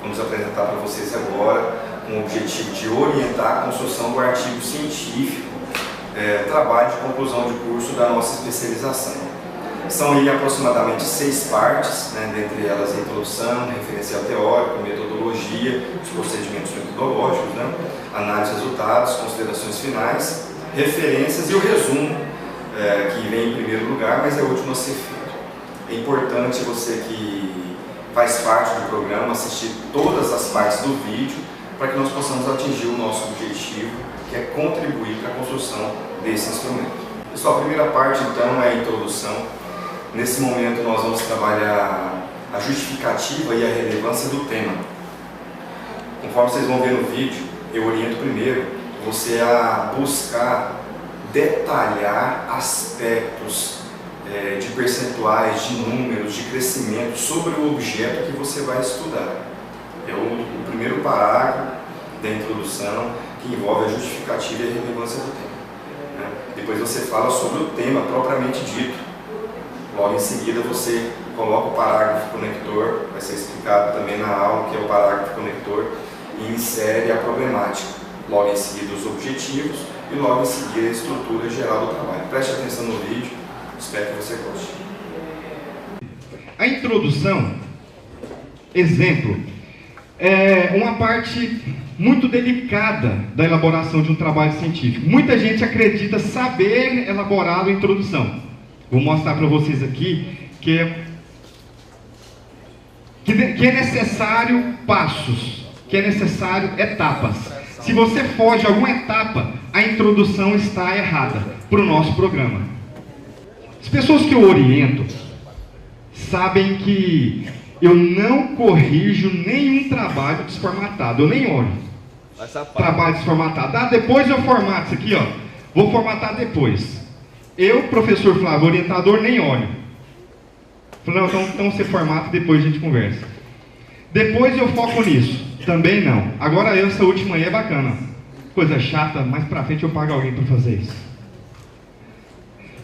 vamos apresentar para vocês agora, com o objetivo de orientar a construção do artigo científico, trabalho de conclusão de curso da nossa especialização. São aí aproximadamente 6 partes, né, dentre elas a introdução, referencial teórico, metodologia, os procedimentos metodológicos, né, análise de resultados, considerações finais, referências e o resumo, que vem em primeiro lugar, mas é o último a ser feito. É importante você que faz parte do programa assistir todas as partes do vídeo para que nós possamos atingir o nosso objetivo, que é contribuir para a construção desse instrumento. Pessoal, a primeira parte então é a introdução. Nesse momento nós vamos trabalhar a justificativa e a relevância do tema. Conforme vocês vão ver no vídeo, eu oriento primeiro você a buscar detalhar aspectos de percentuais, de números, de crescimento sobre o objeto que você vai estudar. É o primeiro parágrafo da introdução que envolve a justificativa e a relevância do tema, né? Depois você fala sobre o tema propriamente dito. Logo em seguida você coloca o parágrafo conector, vai ser explicado também na aula que é o parágrafo conector, e insere a problemática. Logo em seguida os objetivos e logo em seguida a estrutura geral do trabalho. Preste atenção no vídeo, espero que você goste. A introdução, exemplo, é uma parte muito delicada da elaboração de um trabalho científico. Muita gente acredita saber elaborar a introdução. Vou mostrar para vocês aqui que é necessário passos, que é necessário etapas. Se você foge alguma etapa, a introdução está errada para o nosso programa. As pessoas que eu oriento sabem que eu não corrijo nenhum trabalho desformatado, eu nem olho. Trabalho desformatado. Depois eu formato isso aqui, ó. Vou formatar depois. Eu, professor Flávio, orientador, nem olho. Falei, não, então você formata e depois a gente conversa. Depois eu foco nisso. Também não. Agora essa última aí é bacana. Coisa chata, mais pra frente eu pago alguém para fazer isso.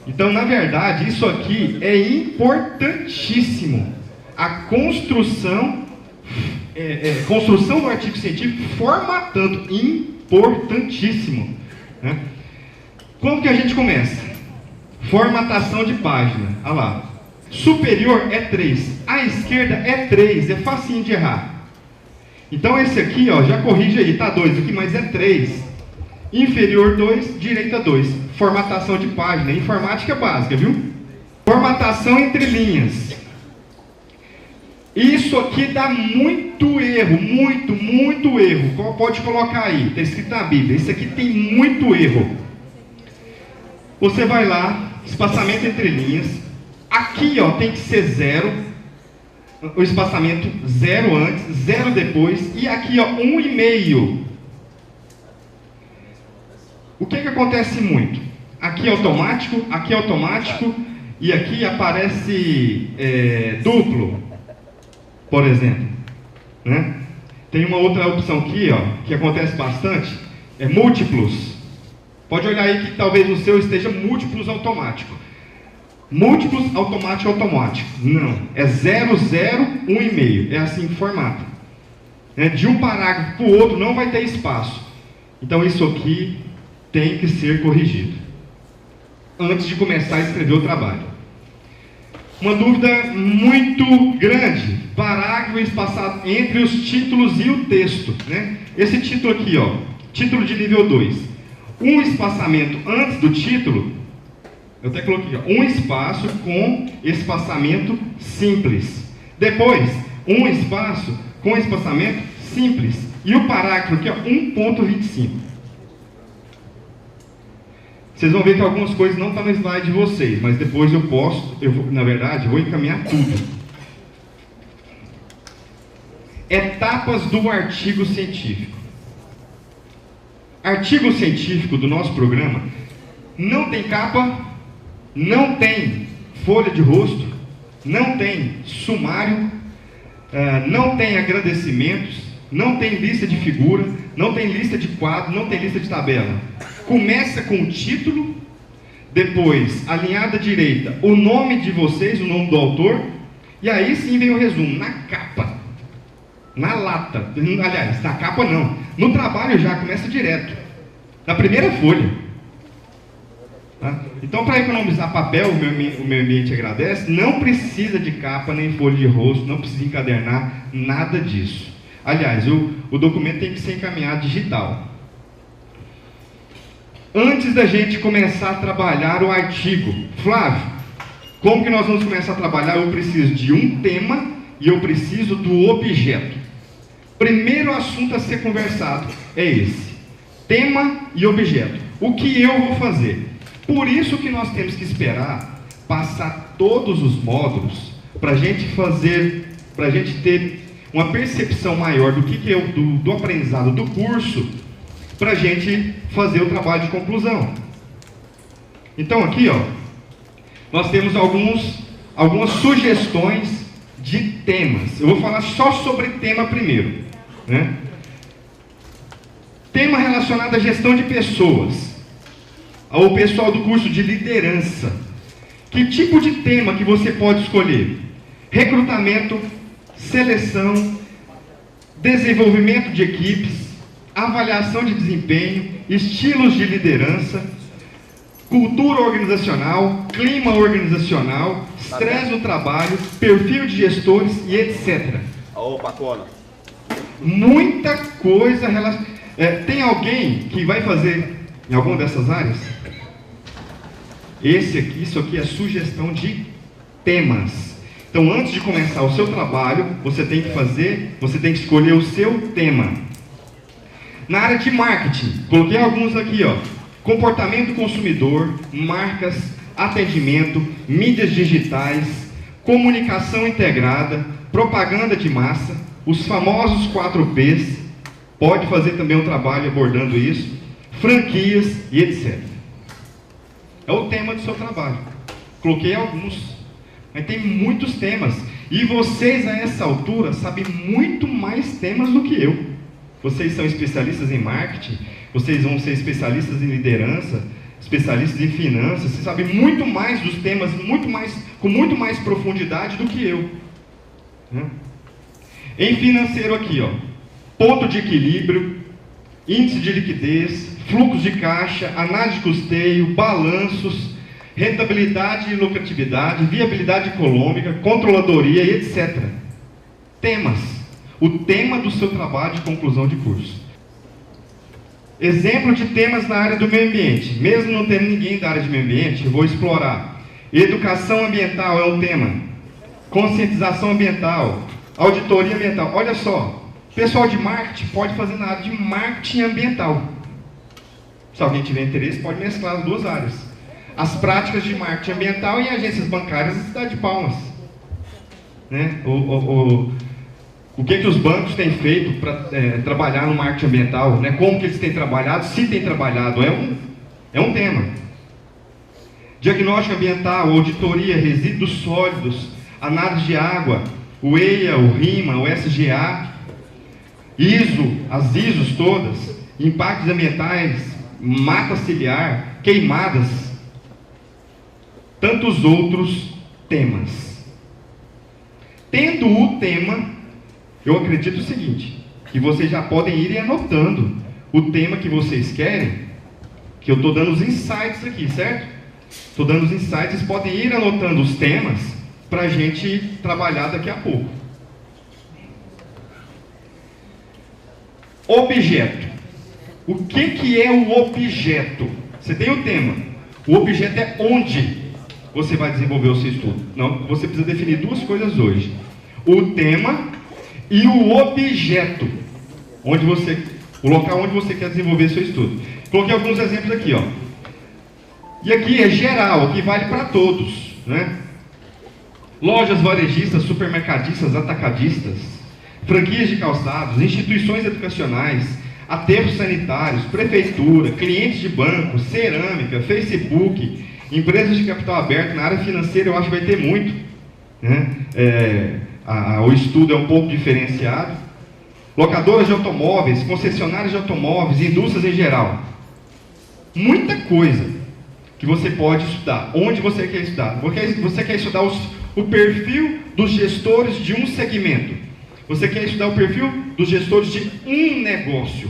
Então, na verdade, isso aqui é importantíssimo. A construção do artigo científico formatando, importantíssimo, né? Como que a gente começa? Formatação de página, olha lá. Superior é 3, à esquerda é 3, é facinho de errar. Então esse aqui, ó, já corrige aí, tá 2 aqui, mas é 3. Inferior 2, direita 2. Formatação de página, informática básica, viu? Formatação entre linhas. Isso aqui dá muito erro, muito erro. Pode colocar aí, está escrito na Bíblia. Isso aqui tem muito erro. Você vai lá, espaçamento entre linhas. Aqui, ó, tem que ser 0. O espaçamento 0 antes, 0 depois. E aqui, ó, 1,5. O que acontece muito? Aqui é automático, e aqui aparece duplo, por exemplo, né? Tem uma outra opção aqui, ó, que acontece bastante, é múltiplos. Pode olhar aí que talvez o seu esteja múltiplos automático. Múltiplos automático. Não, é 0, 0, 1,5. É assim que formata. De um parágrafo para o outro não vai ter espaço. Então isso aqui tem que ser corrigido antes de começar a escrever o trabalho. Uma dúvida muito grande: parágrafo espaçado entre os títulos e o texto, né? Esse título aqui, ó, título de nível 2. Um espaçamento antes do título, eu até coloquei, ó, um espaço com espaçamento simples. Depois, um espaço com espaçamento simples. E o parágrafo aqui, ó, 1,25. Vocês vão ver que algumas coisas não estão no slide de vocês, mas depois na verdade, vou encaminhar tudo. Etapas do artigo científico. Artigo científico do nosso programa não tem capa, não tem folha de rosto, não tem sumário, não tem agradecimentos, não tem lista de figura, não tem lista de quadro, não tem lista de tabela. Começa com o título, depois, alinhada à direita, o nome de vocês, o nome do autor, e aí sim vem o resumo, na capa. Na lata. Aliás, na capa não. No trabalho já começa direto. Na primeira folha. Tá? Então, para economizar papel, o meio ambiente agradece, não precisa de capa nem folha de rosto, não precisa encadernar, nada disso. Aliás, o documento tem que ser encaminhado digital. Antes da gente começar a trabalhar o artigo, Flávio, como que nós vamos começar a trabalhar? Eu preciso de um tema e eu preciso do objeto. Primeiro assunto a ser conversado é esse: tema e objeto. O que eu vou fazer? Por isso que nós temos que esperar passar todos os módulos para a gente ter uma percepção maior do que é do aprendizado do curso, para a gente fazer o trabalho de conclusão. Então aqui, ó, nós temos algumas sugestões de temas. Eu vou falar só sobre tema primeiro, né? Tema relacionado à gestão de pessoas, ao pessoal do curso de liderança. Que tipo de tema que você pode escolher? Recrutamento, seleção, desenvolvimento de equipes, avaliação de desempenho, estilos de liderança, cultura organizacional, clima organizacional, estresse no trabalho, perfil de gestores e etc. Opa, Cona. Muita coisa relacionada. Tem alguém que vai fazer em alguma dessas áreas? Isso aqui é sugestão de temas. Então, antes de começar o seu trabalho, você tem que escolher o seu tema. Na área de marketing, coloquei alguns aqui, ó. Comportamento do consumidor, marcas, atendimento, mídias digitais, comunicação integrada, propaganda de massa, os famosos 4Ps, pode fazer também um trabalho abordando isso, franquias e etc. É o tema do seu trabalho. Coloquei alguns, mas tem muitos temas. E vocês, a essa altura, sabem muito mais temas do que eu. Vocês são especialistas em marketing, vocês vão ser especialistas em liderança, especialistas em finanças, vocês sabem muito mais dos temas, com muito mais profundidade do que eu. Né? Em financeiro aqui, ó, ponto de equilíbrio, índice de liquidez, fluxo de caixa, análise de custeio, balanços, rentabilidade e lucratividade, viabilidade econômica, controladoria e etc. Temas. O tema do seu trabalho de conclusão de curso. Exemplo de temas na área do meio ambiente. Mesmo não tendo ninguém da área de meio ambiente, eu vou explorar. Educação ambiental é um tema. Conscientização ambiental. Auditoria ambiental. Olha só, o pessoal de marketing pode fazer na área de marketing ambiental. Se alguém tiver interesse, pode mesclar as duas áreas. As práticas de marketing ambiental em agências bancárias da cidade de Palmas. Né? O que os bancos têm feito para trabalhar no marketing ambiental, né? Como que eles têm trabalhado, se têm trabalhado, é um tema. Diagnóstico ambiental, auditoria, resíduos sólidos, análise de água, o EIA, o RIMA, o SGA, ISO, as ISOs todas, impactos ambientais, mata ciliar, queimadas, tantos outros temas. Tendo o tema, eu acredito o seguinte, que vocês já podem ir anotando o tema que vocês querem, que eu estou dando os insights aqui, certo? Estou dando os insights, vocês podem ir anotando os temas para a gente trabalhar daqui a pouco. Objeto. O que é o objeto? Você tem o tema. O objeto é onde você vai desenvolver o seu estudo. Não, você precisa definir duas coisas hoje. O tema e o objeto, o local onde você quer desenvolver seu estudo. Coloquei alguns exemplos aqui, ó. E aqui é geral, aqui vale para todos, né? Lojas varejistas, supermercadistas, atacadistas, franquias de calçados, instituições educacionais, aterros sanitários, prefeitura, clientes de banco, cerâmica, Facebook, empresas de capital aberto. Na área financeira eu acho que vai ter muito, né? O estudo é um pouco diferenciado. Locadoras de automóveis, concessionárias de automóveis, indústrias em geral. Muita coisa que você pode estudar. Onde você quer estudar? Você quer estudar o perfil dos gestores de um segmento. Você quer estudar o perfil dos gestores de um negócio?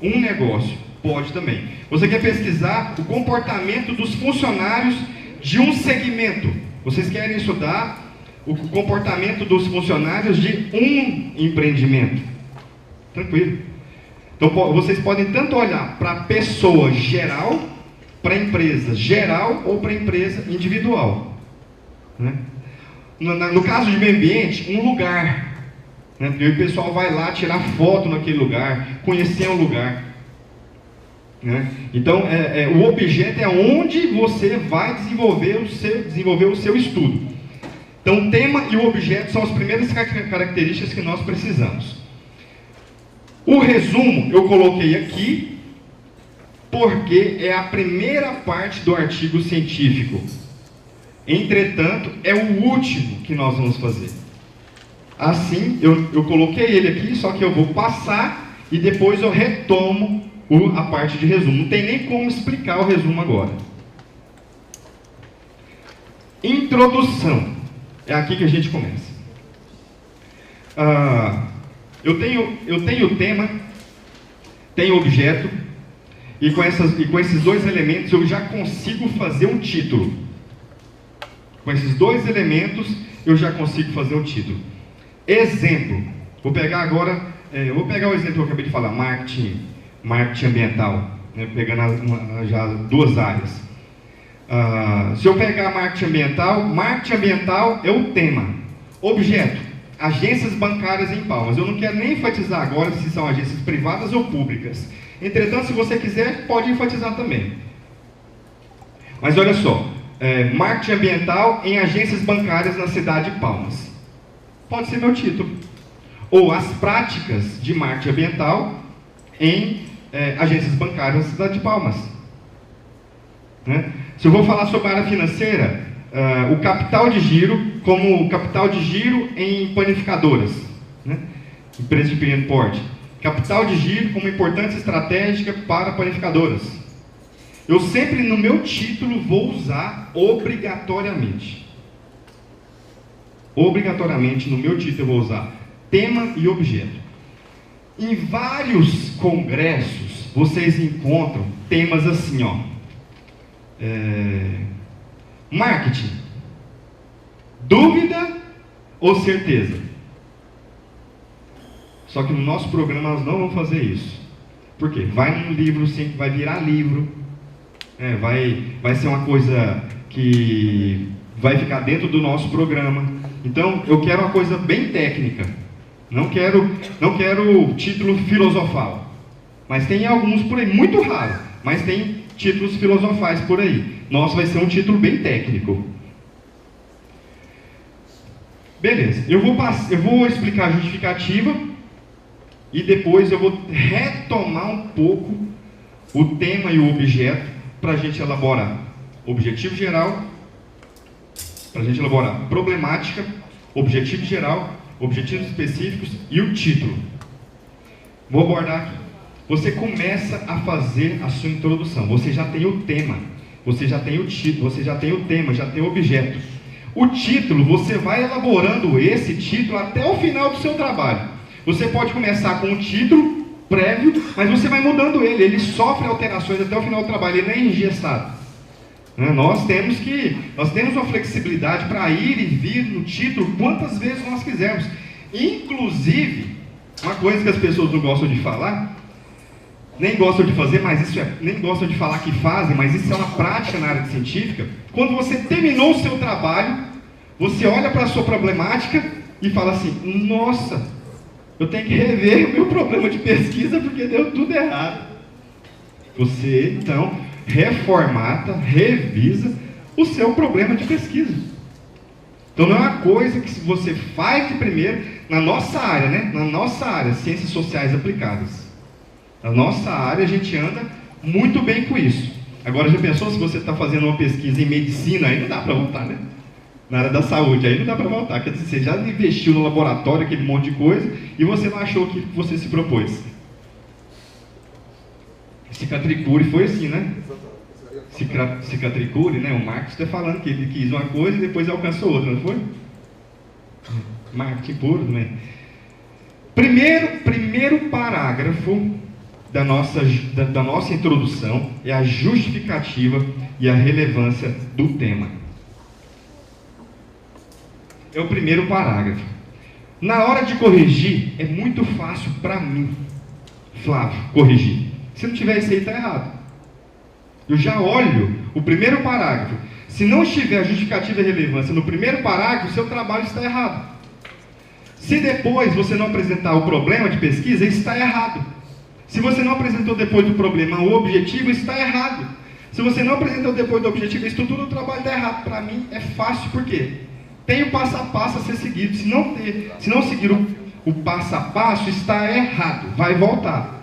Um negócio, pode também. Você quer pesquisar o comportamento dos funcionários de um segmento? Vocês querem estudar o comportamento dos funcionários de um empreendimento? Tranquilo. Então vocês podem tanto olhar para a pessoa geral, para a empresa geral ou para a empresa individual, né? No caso de meio ambiente, um lugar, né? E o pessoal vai lá tirar foto naquele lugar, conhecer um lugar, né? Então o objeto é onde você vai desenvolver o seu estudo. Então o tema e o objeto são as primeiras características que nós precisamos. O resumo eu coloquei aqui porque é a primeira parte do artigo científico. Entretanto, é o último que nós vamos fazer. Assim, eu coloquei ele aqui, só que eu vou passar e depois eu retomo a parte de resumo. Não tem nem como explicar o resumo agora. Introdução. É aqui que a gente começa. Eu tenho o tema, tenho o objeto, e com esses dois elementos eu já consigo fazer um título. Com esses dois elementos eu já consigo fazer um título. Exemplo. Vou pegar agora, o exemplo que eu acabei de falar, marketing ambiental, né, pegando já duas áreas. Se eu pegar marketing ambiental é o tema. Objeto, agências bancárias em Palmas. Eu não quero nem enfatizar agora se são agências privadas ou públicas. Entretanto, se você quiser, pode enfatizar também. Mas olha só, marketing ambiental em agências bancárias na cidade de Palmas. Pode ser meu título. Ou as práticas de marketing ambiental em agências bancárias na cidade de Palmas. Né? Se eu vou falar sobre a área financeira, o capital de giro, como capital de giro em panificadoras, né? Empresas de pequeno porte. Capital de giro como importância estratégica para panificadoras. Eu sempre no meu título vou usar obrigatoriamente. Obrigatoriamente no meu título eu vou usar tema e objeto. Em vários congressos vocês encontram temas assim, ó. Marketing. Dúvida ou certeza? Só que no nosso programa nós não vamos fazer isso. Por quê? Vai num livro, sempre vai virar livro. Vai ser uma coisa que vai ficar dentro do nosso programa. Então, eu quero uma coisa bem técnica. Não quero título filosofal. Mas tem alguns por aí, muito raro. Mas tem títulos filosofais por aí. Nosso vai ser um título bem técnico. Beleza. Eu vou explicar a justificativa. E depois eu vou retomar um pouco o tema e o objeto para a gente elaborar objetivo geral, para a gente elaborar problemática, objetivo geral, objetivos específicos e o título. Vou abordar aqui. Você começa a fazer a sua introdução. Você já tem o tema, você já tem o título, você já tem o tema, já tem o objeto. O título, você vai elaborando esse título até o final do seu trabalho. Você pode começar com um título prévio, mas você vai mudando ele. Ele sofre alterações até o final do trabalho, ele não é engessado. Nós temos uma flexibilidade para ir e vir no título quantas vezes nós quisermos. Inclusive, uma coisa que as pessoas não gostam de falar, nem gostam de fazer, nem gostam de falar que fazem, mas isso é uma prática na área científica. Quando você terminou o seu trabalho, você olha para a sua problemática e fala assim: nossa, eu tenho que rever o meu problema de pesquisa porque deu tudo errado. Você, então, reformata, revisa o seu problema de pesquisa. Então, não é uma coisa que você faz primeiro na nossa área, né? Na nossa área, ciências sociais aplicadas. Na nossa área, a gente anda muito bem com isso. Agora, já pensou se você está fazendo uma pesquisa em medicina? Aí não dá para voltar, né? Na área da saúde, aí não dá para voltar. Quer dizer, você já investiu no laboratório, aquele monte de coisa, e você não achou o que você se propôs. Cicatricure foi assim, né? Cicatricure, né? O Marcos está falando que ele quis uma coisa e depois alcançou outra, não foi? Marketing puro também. primeiro parágrafo da nossa introdução é a justificativa e a relevância do tema. É o primeiro parágrafo. Na hora de corrigir, é muito fácil para mim, Flávio, corrigir. Se não tiver isso aí, está errado. Eu já olho o primeiro parágrafo. Se não estiver a justificativa e relevância no primeiro parágrafo, o seu trabalho está errado. Se depois você não apresentar o problema de pesquisa, está errado. Se você não apresentou depois do problema o objetivo, está errado. Se você não apresentou depois do objetivo, a estrutura do trabalho está errado. Para mim é fácil, por quê? Tem o passo a passo a ser seguido. Se não seguir o passo a passo, está errado. Vai voltar.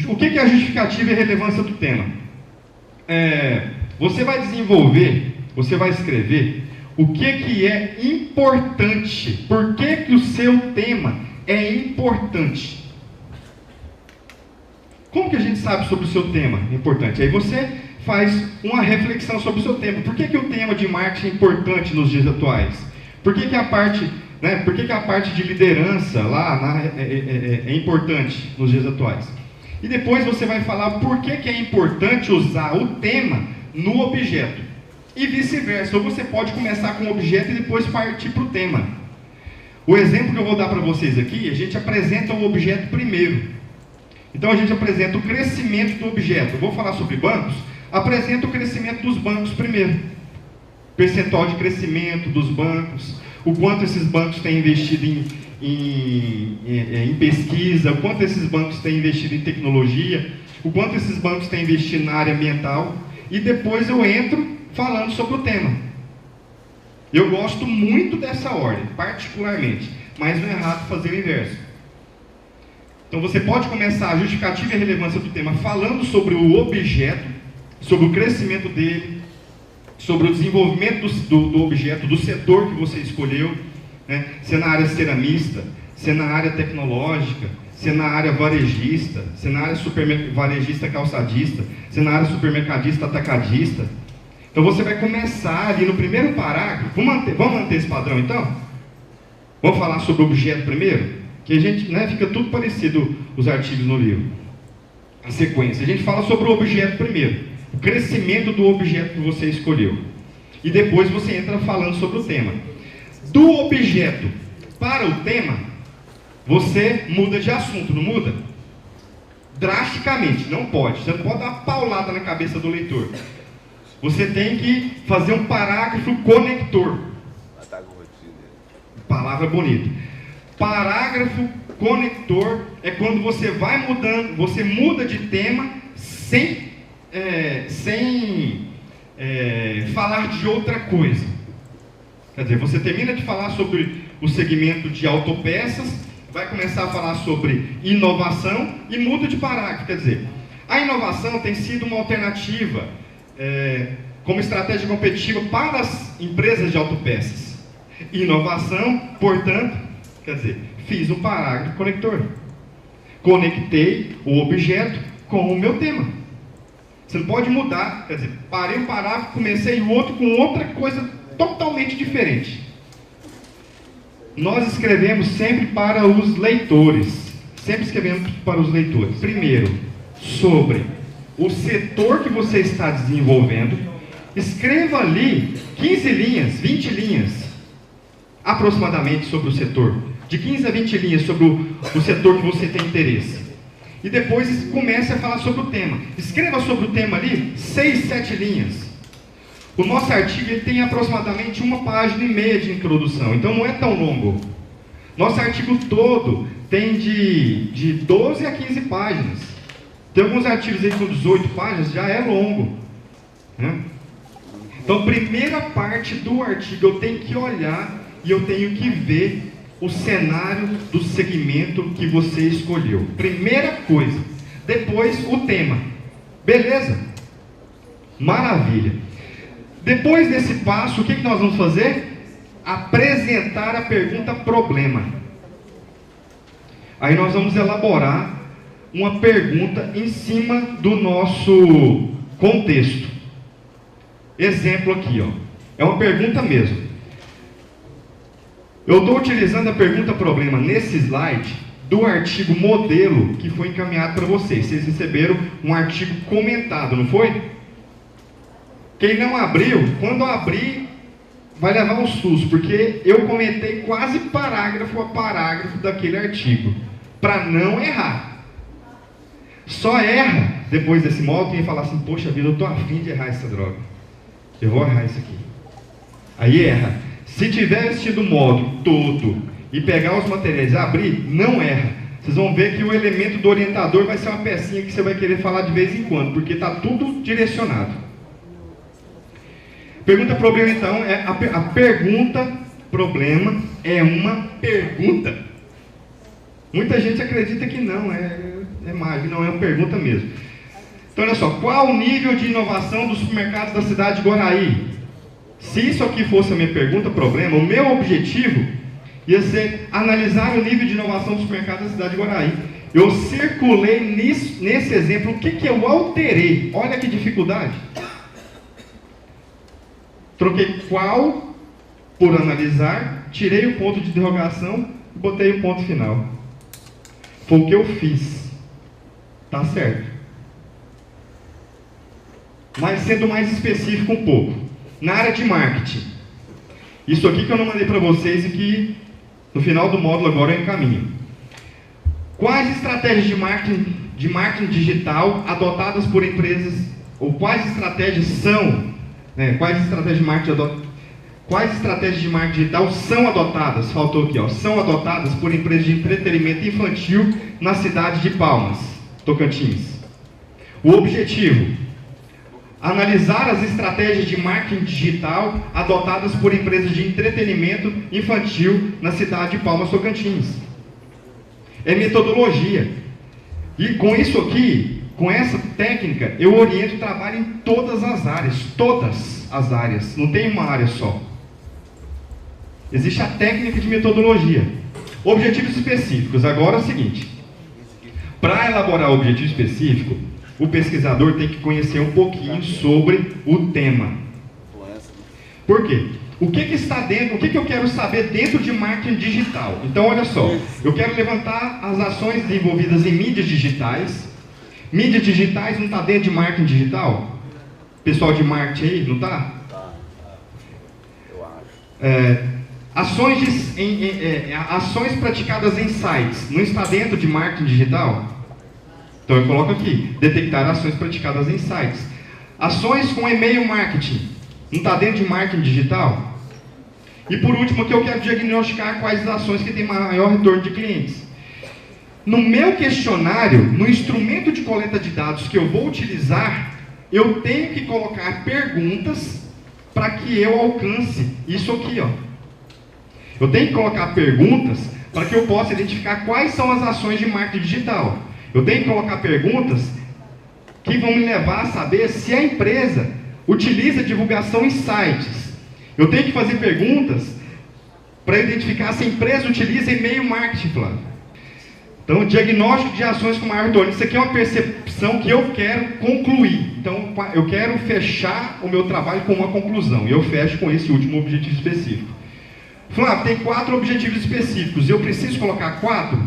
O que é a justificativa e a relevância do tema? Você vai desenvolver, você vai escrever o que é importante. Por que o seu tema é importante? Como que a gente sabe sobre o seu tema importante? Aí você faz uma reflexão sobre o seu tema. Por que o tema de marketing é importante nos dias atuais? Por que a parte, por que a parte de liderança lá é importante nos dias atuais? E depois você vai falar por que é importante usar o tema no objeto. E vice-versa. Ou você pode começar com o objeto e depois partir para o tema. O exemplo que eu vou dar para vocês aqui, a gente apresenta o objeto primeiro. Então a gente apresenta o crescimento do objeto. Eu vou falar sobre bancos, apresenta o crescimento dos bancos primeiro. Percentual de crescimento dos bancos, o quanto esses bancos têm investido em pesquisa, o quanto esses bancos têm investido em tecnologia, o quanto esses bancos têm investido na área ambiental, e depois eu entro falando sobre o tema. Eu gosto muito dessa ordem, particularmente, mas não é errado fazer o inverso. Então você pode começar a justificativa e a relevância do tema falando sobre o objeto, sobre o crescimento dele, sobre o desenvolvimento do objeto, do setor que você escolheu, se é na área ceramista, se é na área tecnológica, se é na área varejista, se é na área varejista calçadista, se é na área supermercadista atacadista. Então você vai começar ali no primeiro parágrafo. Vamos manter esse padrão então? Vamos falar sobre o objeto primeiro? Que a gente, fica tudo parecido os artigos no livro. A sequência. A gente fala sobre o objeto primeiro. O crescimento do objeto que você escolheu. E depois você entra falando sobre o tema. Do objeto para o tema, você muda de assunto, não muda? Drasticamente, não pode. Você não pode dar uma paulada na cabeça do leitor. Você tem que fazer um parágrafo conector. Palavra bonita. Parágrafo conector é quando você vai mudando, você muda de tema sem falar de outra coisa. Quer dizer, você termina de falar sobre o segmento de autopeças, vai começar a falar sobre inovação e muda de parágrafo. Quer dizer, a inovação tem sido uma alternativa como estratégia competitiva para as empresas de autopeças. Inovação, portanto, quer dizer, fiz um parágrafo conector. Conectei o objeto com o meu tema. Você não pode mudar, quer dizer, parei um parágrafo, comecei o outro com outra coisa totalmente diferente. Nós escrevemos sempre para os leitores. Sempre escrevemos para os leitores. Primeiro, sobre o setor que você está desenvolvendo. Escreva ali 15 linhas, 20 linhas, aproximadamente, sobre o setor. De 15 a 20 linhas sobre o setor que você tem interesse. E depois comece a falar sobre o tema. Escreva sobre o tema ali 6, 7 linhas. O nosso artigo ele tem aproximadamente 1,5 páginas de introdução, então não é tão longo. Nosso artigo todo tem de 12 a 15 páginas. Tem alguns artigos aí com 18 páginas, já é longo. Então, primeira parte do artigo, eu tenho que olhar e eu tenho que ver o cenário do segmento que você escolheu. Primeira coisa. Depois, o tema. Beleza? Maravilha. Depois desse passo, o que nós vamos fazer? Apresentar a pergunta problema. Aí nós vamos elaborar uma pergunta em cima do nosso contexto. Exemplo aqui, ó. É uma pergunta mesmo. Eu estou utilizando a pergunta problema nesse slide do artigo modelo que foi encaminhado para vocês. Vocês receberam um artigo comentado, não foi? Quem não abriu, quando abrir, vai levar um susto, porque eu comentei quase parágrafo a parágrafo daquele artigo, para não errar. Só erra depois desse modo quem falar assim, poxa vida, eu estou afim de errar essa droga. Eu vou errar isso aqui. Aí erra. Se tiver assistido o modo todo e pegar os materiais e abrir, não erra. Vocês vão ver que o elemento do orientador vai ser uma pecinha que você vai querer falar de vez em quando, porque está tudo direcionado. Pergunta problema então, a pergunta problema é uma pergunta. Muita gente acredita que não, é mágica, não é uma pergunta mesmo. Então olha só, qual o nível de inovação dos supermercados da cidade de Guaraí? Se isso aqui fosse a minha pergunta problema, o meu objetivo ia ser analisar o nível de inovação dos supermercados da cidade de Guaraí. Eu circulei nesse exemplo, o que eu alterei? Olha que dificuldade. Troquei qual por analisar, tirei o ponto de interrogação e botei o ponto final. Foi o que eu fiz. Tá certo. Mas sendo mais específico um pouco. Na área de marketing. Isso aqui que eu não mandei para vocês e que no final do módulo agora eu encaminho. Quais estratégias de marketing digital adotadas por empresas, ou quais estratégias são... Quais estratégias de marketing digital são adotadas? Faltou aqui, ó. São adotadas por empresas de entretenimento infantil na cidade de Palmas, Tocantins. O objetivo: analisar as estratégias de marketing digital adotadas por empresas de entretenimento infantil na cidade de Palmas, Tocantins. É metodologia. E com isso aqui, com essa técnica, eu oriento o trabalho em todas as áreas, não tem uma área só. Existe a técnica de metodologia. Objetivos específicos. Agora é o seguinte, para elaborar o objetivo específico, o pesquisador tem que conhecer um pouquinho sobre o tema. Por quê? O que está dentro, o que eu quero saber dentro de marketing digital? Então olha só, eu quero levantar as ações desenvolvidas em mídias digitais. Mídias digitais não está dentro de marketing digital? Pessoal de marketing aí, não está? Eu acho. Ações praticadas em sites, não está dentro de marketing digital? Então eu coloco aqui, detectar ações praticadas em sites. Ações com e-mail marketing, não está dentro de marketing digital? E por último aqui eu quero diagnosticar quais as ações que têm maior retorno de clientes. No meu questionário, no instrumento de coleta de dados que eu vou utilizar, eu tenho que colocar perguntas para que eu alcance isso aqui, ó. Eu tenho que colocar perguntas para que eu possa identificar quais são as ações de marketing digital. Eu tenho que colocar perguntas que vão me levar a saber se a empresa utiliza divulgação em sites. Eu tenho que fazer perguntas para identificar se a empresa utiliza e-mail marketing, Flávio. Então, diagnóstico de ações com maior retorno. Isso aqui é uma percepção que eu quero concluir. Então, eu quero fechar o meu trabalho com uma conclusão. E eu fecho com esse último objetivo específico. Flávio, tem 4 objetivos específicos. Eu preciso colocar 4?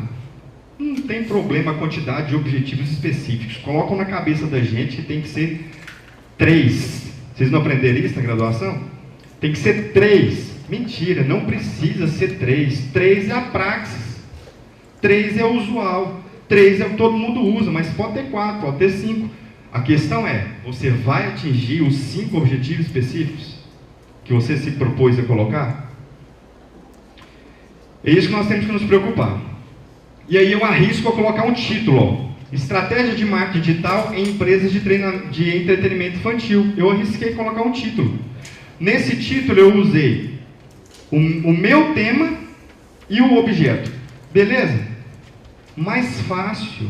Não tem problema a quantidade de objetivos específicos. Colocam na cabeça da gente que tem que ser 3. Vocês não aprenderam isso na graduação? Tem que ser 3. Mentira, não precisa ser 3. 3 é a praxis. 3 é o usual, 3 é o que todo mundo usa, mas pode ter 4, pode ter 5. A questão é, você vai atingir os 5 objetivos específicos que você se propôs a colocar? É isso que nós temos que nos preocupar. E aí eu arrisco a colocar um título, ó, Estratégia de Marketing Digital em Empresas de Entretenimento Infantil. Eu arrisquei colocar um título. Nesse título eu usei o meu tema e o objeto. Beleza? Mais fácil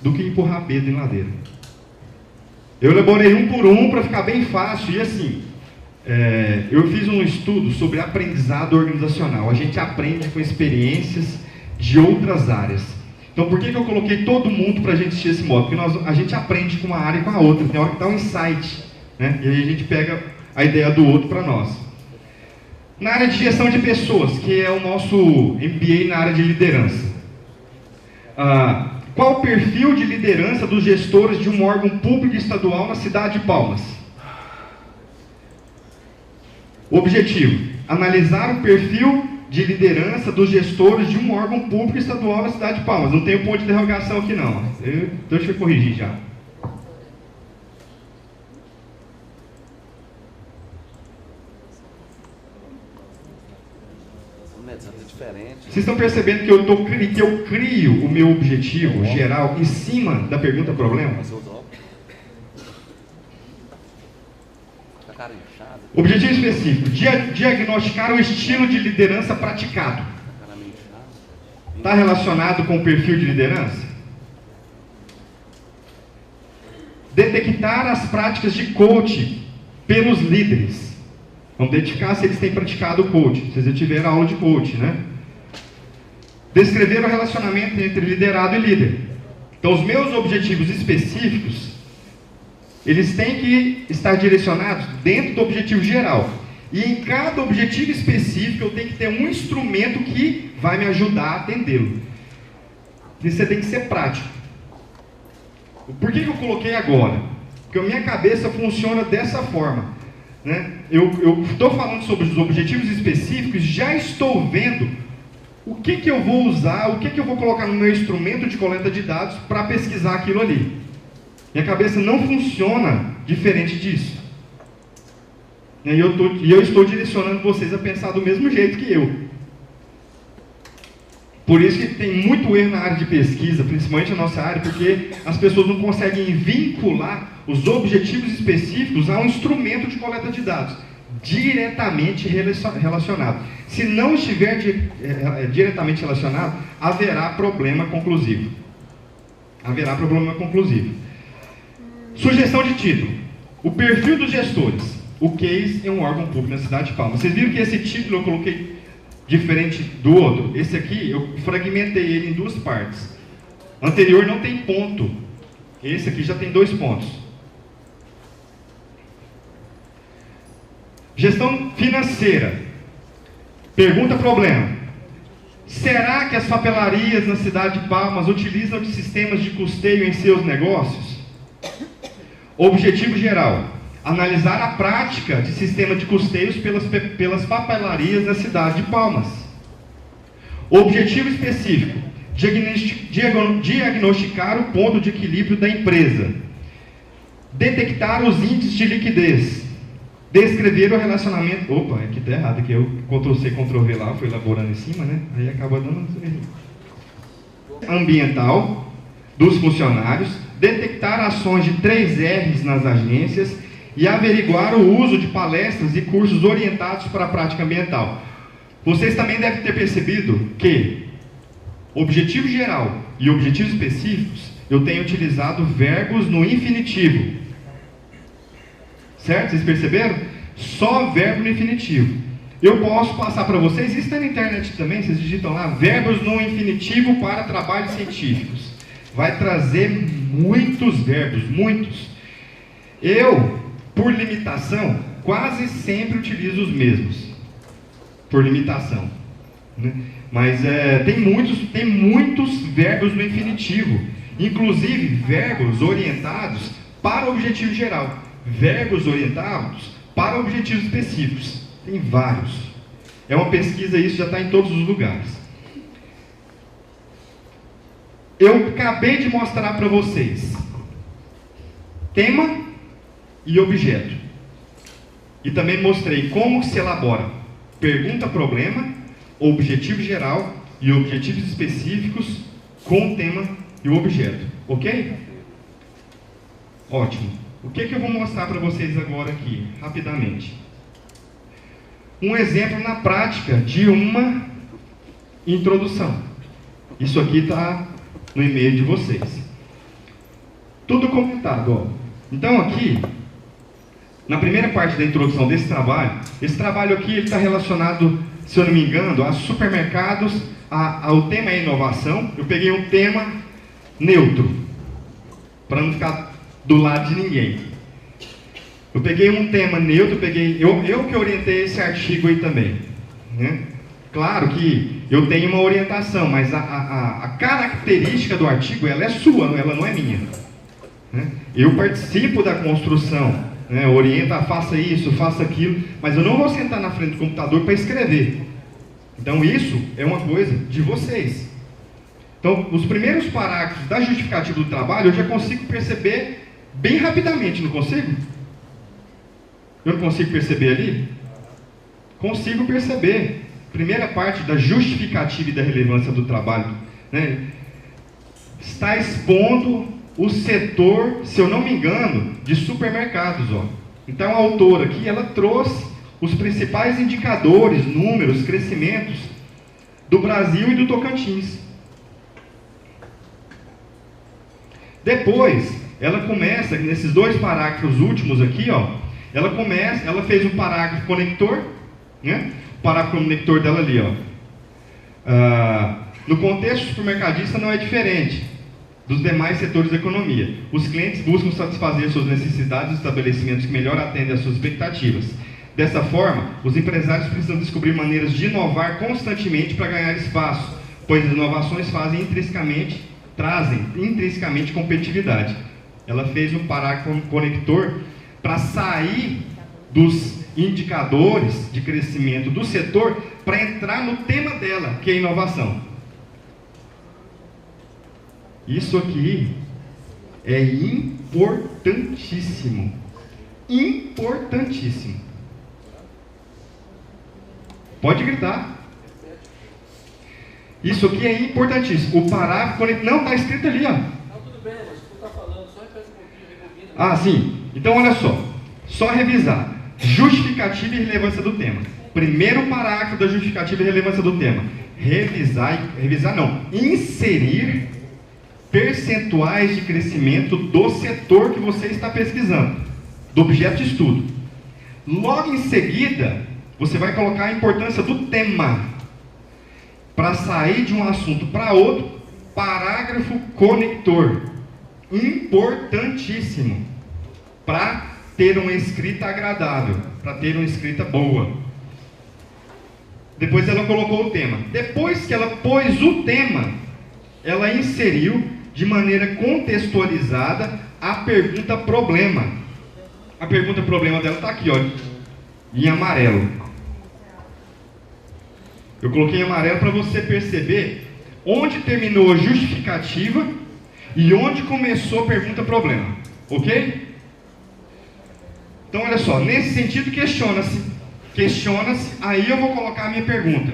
do que empurrar pedra em ladeira. Eu elaborei um por um para ficar bem fácil. E assim, eu fiz um estudo sobre aprendizado organizacional. A gente aprende com experiências de outras áreas. Então por que eu coloquei todo mundo para a gente assistir esse modo? Porque a gente aprende com uma área e com a outra. Tem hora que dá um insight, né? E aí a gente pega a ideia do outro para nós. Na área de gestão de pessoas, que é o nosso MBA na área de liderança. Qual o perfil de liderança dos gestores de um órgão público estadual na cidade de Palmas? Objetivo: analisar o perfil de liderança dos gestores de um órgão público estadual na cidade de Palmas. Não tem ponto de interrogação aqui não. Deixa eu corrigir já. Vocês estão percebendo que eu crio o meu objetivo geral em cima da pergunta problema? Objetivo específico: diagnosticar o estilo de liderança praticado. Está relacionado com o perfil de liderança? Detectar as práticas de coaching pelos líderes. Vamos identificar se eles têm praticado o coaching. Vocês já tiveram aula de coaching, né? Descrever o relacionamento entre liderado e líder. Então, os meus objetivos específicos, eles têm que estar direcionados dentro do objetivo geral. E em cada objetivo específico, eu tenho que ter um instrumento que vai me ajudar a atendê-lo. E você tem que ser prático. Por que eu coloquei agora? Porque a minha cabeça funciona dessa forma, né? Eu estou falando sobre os objetivos específicos, já estou vendo o que eu vou usar, o que eu vou colocar no meu instrumento de coleta de dados para pesquisar aquilo ali. Minha cabeça não funciona diferente disso. E eu estou direcionando vocês a pensar do mesmo jeito que eu. Por isso que tem muito erro na área de pesquisa, principalmente na nossa área, porque as pessoas não conseguem vincular os objetivos específicos a um instrumento de coleta de dados diretamente relacionado. Se não estiver diretamente relacionado, haverá problema conclusivo. Haverá problema conclusivo. Sugestão de título: o perfil dos gestores. O case é um órgão público na cidade de Palmas. Vocês viram que esse título eu coloquei diferente do outro? Esse aqui eu fragmentei ele em duas partes. O anterior não tem ponto. Esse aqui já tem 2 pontos. Gestão financeira. Pergunta problema: será que as papelarias na cidade de Palmas utilizam de sistemas de custeio em seus negócios? Objetivo geral: analisar a prática de sistema de custeios pelas papelarias na cidade de Palmas. Objetivo específico: diagnosticar o ponto de equilíbrio da empresa. Detectar os índices de liquidez. Descrever o relacionamento... Opa, aqui está errado, aqui eu Ctrl+C, Ctrl+V lá, fui elaborando em cima, né? Aí acaba dando... Ambiental dos funcionários. Detectar ações de 3 R's nas agências e averiguar o uso de palestras e cursos orientados para a prática ambiental. Vocês também devem ter percebido que objetivo geral e objetivos específicos, eu tenho utilizado verbos no infinitivo. Certo? Vocês perceberam? Só verbo no infinitivo. Eu posso passar para vocês, isso está na internet também, vocês digitam lá, verbos no infinitivo para trabalhos científicos. Vai trazer muitos verbos, muitos. Eu, por limitação, quase sempre utilizo os mesmos. Por limitação. Né? Mas tem muitos verbos no infinitivo. Inclusive, verbos orientados para o objetivo geral. Verbos orientados para objetivos específicos. Tem vários. É uma pesquisa, isso já está em todos os lugares. Eu acabei de mostrar para vocês tema e objeto. E também mostrei como se elabora pergunta-problema, objetivo geral e objetivos específicos com o tema e o objeto. Ok? Ótimo. O que eu vou mostrar para vocês agora aqui, rapidamente? Um exemplo na prática de uma introdução. Isso aqui está no e-mail de vocês. Tudo comentado, ó. Então aqui, na primeira parte da introdução desse trabalho, esse trabalho aqui está relacionado, se eu não me engano, a supermercados, ao tema inovação. Eu peguei um tema neutro, para não ficar do lado de ninguém. Eu peguei um tema neutro, eu que orientei esse artigo aí também, né? Claro que eu tenho uma orientação, mas a característica do artigo, ela é sua, ela não é minha. Né? Eu participo da construção, né? Orienta, faça isso, faça aquilo, mas eu não vou sentar na frente do computador para escrever. Então isso é uma coisa de vocês. Então, os primeiros parágrafos da justificativa do trabalho, eu já consigo perceber bem rapidamente, não consigo? Eu não consigo perceber ali? Consigo perceber. Primeira parte da justificativa e da relevância do trabalho, né? Está expondo o setor, se eu não me engano, de supermercados. Ó. Então, a autora aqui, ela trouxe os principais indicadores, números, crescimentos do Brasil e do Tocantins. Depois, ela começa, nesses dois parágrafos últimos aqui, ó, ela fez um parágrafo conector, né? O parágrafo conector dela ali, ó. No contexto supermercadista não é diferente dos demais setores da economia. Os clientes buscam satisfazer suas necessidades nos estabelecimentos que melhor atendem às suas expectativas. Dessa forma, os empresários precisam descobrir maneiras de inovar constantemente para ganhar espaço, pois as inovações trazem intrinsecamente competitividade. Ela fez um parágrafo conector para sair dos indicadores de crescimento do setor para entrar no tema dela, que é inovação. Isso aqui é importantíssimo. Importantíssimo. Pode gritar. Isso aqui é importantíssimo. O parágrafo conector... Não, está escrito ali, ó. Não, tudo bem, mas tu está falando, só repete um pouquinho, rebobina. Ah, sim. Então, olha só revisar. Justificativa e relevância do tema. Primeiro parágrafo da justificativa e relevância do tema. Inserir percentuais de crescimento do setor que você está pesquisando, do objeto de estudo. Logo em seguida, você vai colocar a importância do tema. Para sair de um assunto para outro, parágrafo conector. Importantíssimo. Para ter uma escrita agradável, para ter uma escrita boa. Depois ela colocou o tema. Depois que ela pôs o tema, ela inseriu de maneira contextualizada a pergunta problema. A pergunta problema dela está aqui, ó, em amarelo. Eu coloquei em amarelo para você perceber onde terminou a justificativa e onde começou a pergunta problema. Ok? Então, olha só, nesse sentido, questiona-se, aí eu vou colocar a minha pergunta.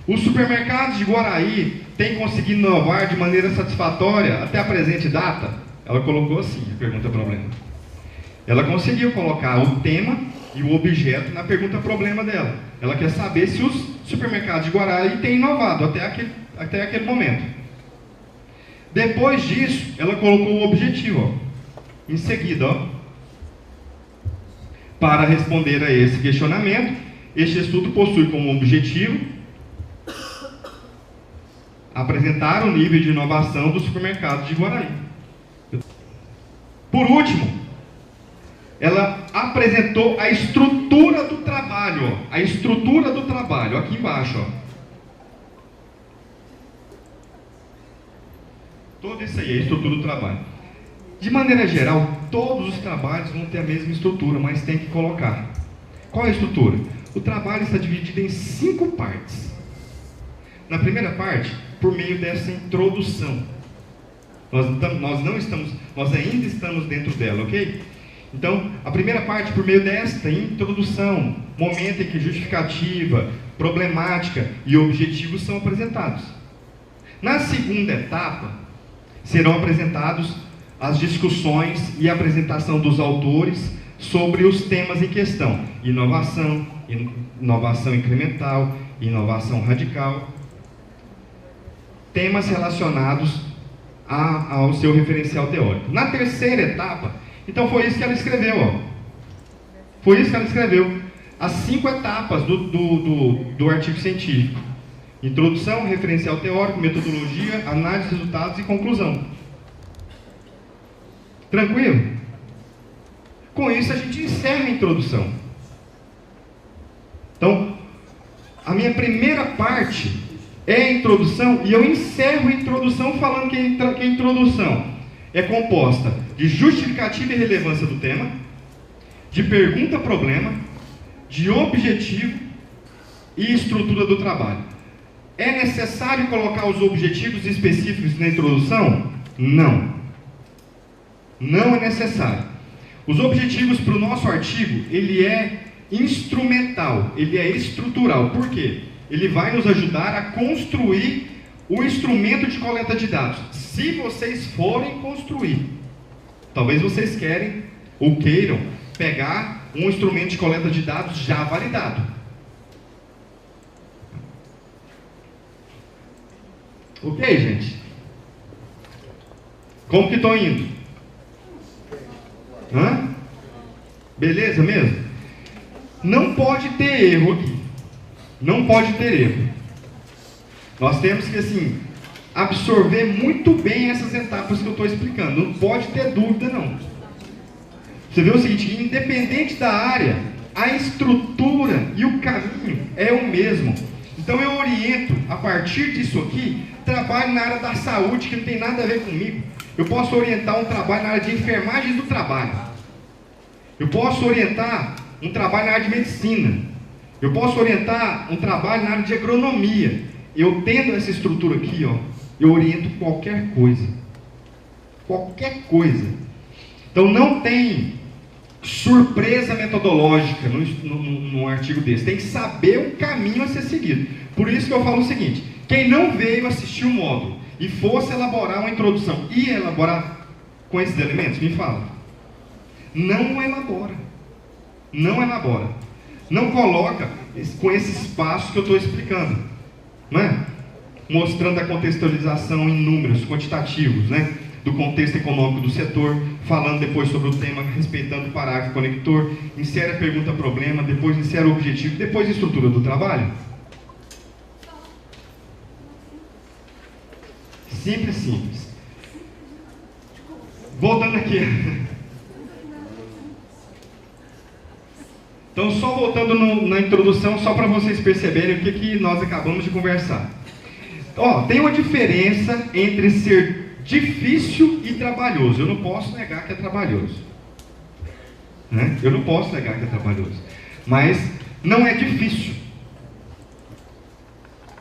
Os supermercados de Guaraí têm conseguido inovar de maneira satisfatória até a presente data? Ela colocou assim, a pergunta problema. Ela conseguiu colocar o tema e o objeto na pergunta problema dela. Ela quer saber se os supermercados de Guaraí têm inovado até aquele momento. Depois disso, ela colocou o objetivo, ó, em seguida, ó. Para responder a esse questionamento, este estudo possui como objetivo apresentar o nível de inovação dos supermercados de Guaraí. Por último, ela apresentou a estrutura do trabalho, ó, a estrutura do trabalho, aqui embaixo, ó. Todo isso aí é a estrutura do trabalho. De maneira geral, todos os trabalhos vão ter a mesma estrutura, mas tem que colocar. Qual é a estrutura? O trabalho está dividido em 5 partes. Na primeira parte, por meio dessa introdução. Nós ainda estamos dentro dela, ok? Então, a primeira parte, por meio desta introdução, momento em que justificativa, problemática e objetivos são apresentados. Na segunda etapa, serão apresentados as discussões e a apresentação dos autores sobre os temas em questão. Inovação, inovação incremental, inovação radical. Temas relacionados ao seu referencial teórico. Na terceira etapa, então foi isso que ela escreveu, ó. Foi isso que ela escreveu. As 5 etapas do artigo científico. Introdução, referencial teórico, metodologia, análise de resultados e conclusão. Tranquilo? Com isso a gente encerra a introdução. Então, A minha primeira parte é a introdução, e eu encerro a introdução falando que a introdução é composta de justificativa e relevância do tema, de pergunta-problema, de objetivo e estrutura do trabalho. É necessário colocar os objetivos específicos na introdução? Não. Não é necessário. Os objetivos para o nosso artigo, ele é instrumental, ele é estrutural. Por quê? Ele vai nos ajudar a construir o instrumento de coleta de dados. Se vocês forem construir, talvez vocês querem ou queiram pegar um instrumento de coleta de dados já validado. Ok, gente? Como que estou indo? Hã? Beleza mesmo? Não pode ter erro aqui. Não pode ter erro. Nós temos que, assim, absorver muito bem essas etapas que eu estou explicando. Não pode ter dúvida, não. Você vê o seguinte, independente da área, a estrutura e o caminho é o mesmo. Então eu oriento, a partir disso aqui, trabalho na área da saúde, que não tem nada a ver comigo. Eu posso orientar um trabalho na área de enfermagem do trabalho. Eu posso orientar um trabalho na área de medicina. Eu posso orientar um trabalho na área de agronomia. Eu tendo essa estrutura aqui, ó, eu oriento qualquer coisa. Qualquer coisa. Então não tem surpresa metodológica no artigo desse. Tem que saber o caminho a ser seguido. Por isso que eu falo o seguinte, quem não veio assistir o módulo e fosse elaborar uma introdução e elaborar com esses elementos, me fala. Não elabora. Não elabora. Não coloca com esse espaço que eu estou explicando, não é? Mostrando a contextualização em números quantitativos, né? Do contexto econômico do setor, falando depois sobre o tema, respeitando o parágrafo conector, insere a pergunta-problema, depois insere o objetivo, depois a estrutura do trabalho. Simples, simples. Voltando aqui. Então, só voltando na introdução, só para vocês perceberem o que nós acabamos de conversar. Ó, tem uma diferença entre ser difícil e trabalhoso. Eu não posso negar que é trabalhoso. Né? Eu não posso negar que é trabalhoso. Mas não é difícil.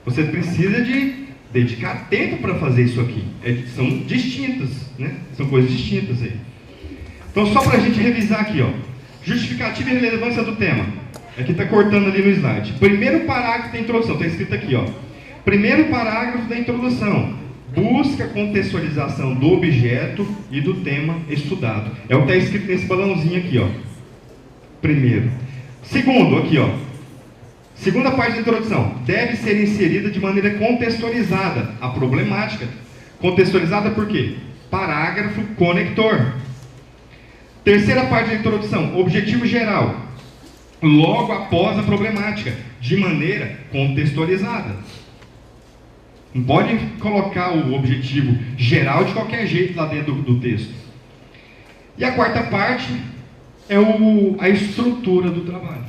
Você precisa de dedicar tempo para fazer isso aqui. São distintas, né? São coisas distintas aí. Então, só para a gente revisar aqui, ó. Justificativa e relevância do tema. Aqui está cortando ali no slide. Primeiro parágrafo da introdução, está escrito aqui, ó. Primeiro parágrafo da introdução. Busca contextualização do objeto e do tema estudado. É o que está escrito nesse balãozinho aqui, ó. Primeiro. Segundo, aqui, ó. Segunda parte da introdução. Deve ser inserida de maneira contextualizada a problemática. Contextualizada por quê? Parágrafo conector. Terceira parte da introdução, objetivo geral, logo após a problemática, de maneira contextualizada. Não pode colocar o objetivo geral de qualquer jeito lá dentro do texto. E a quarta parte é a estrutura do trabalho.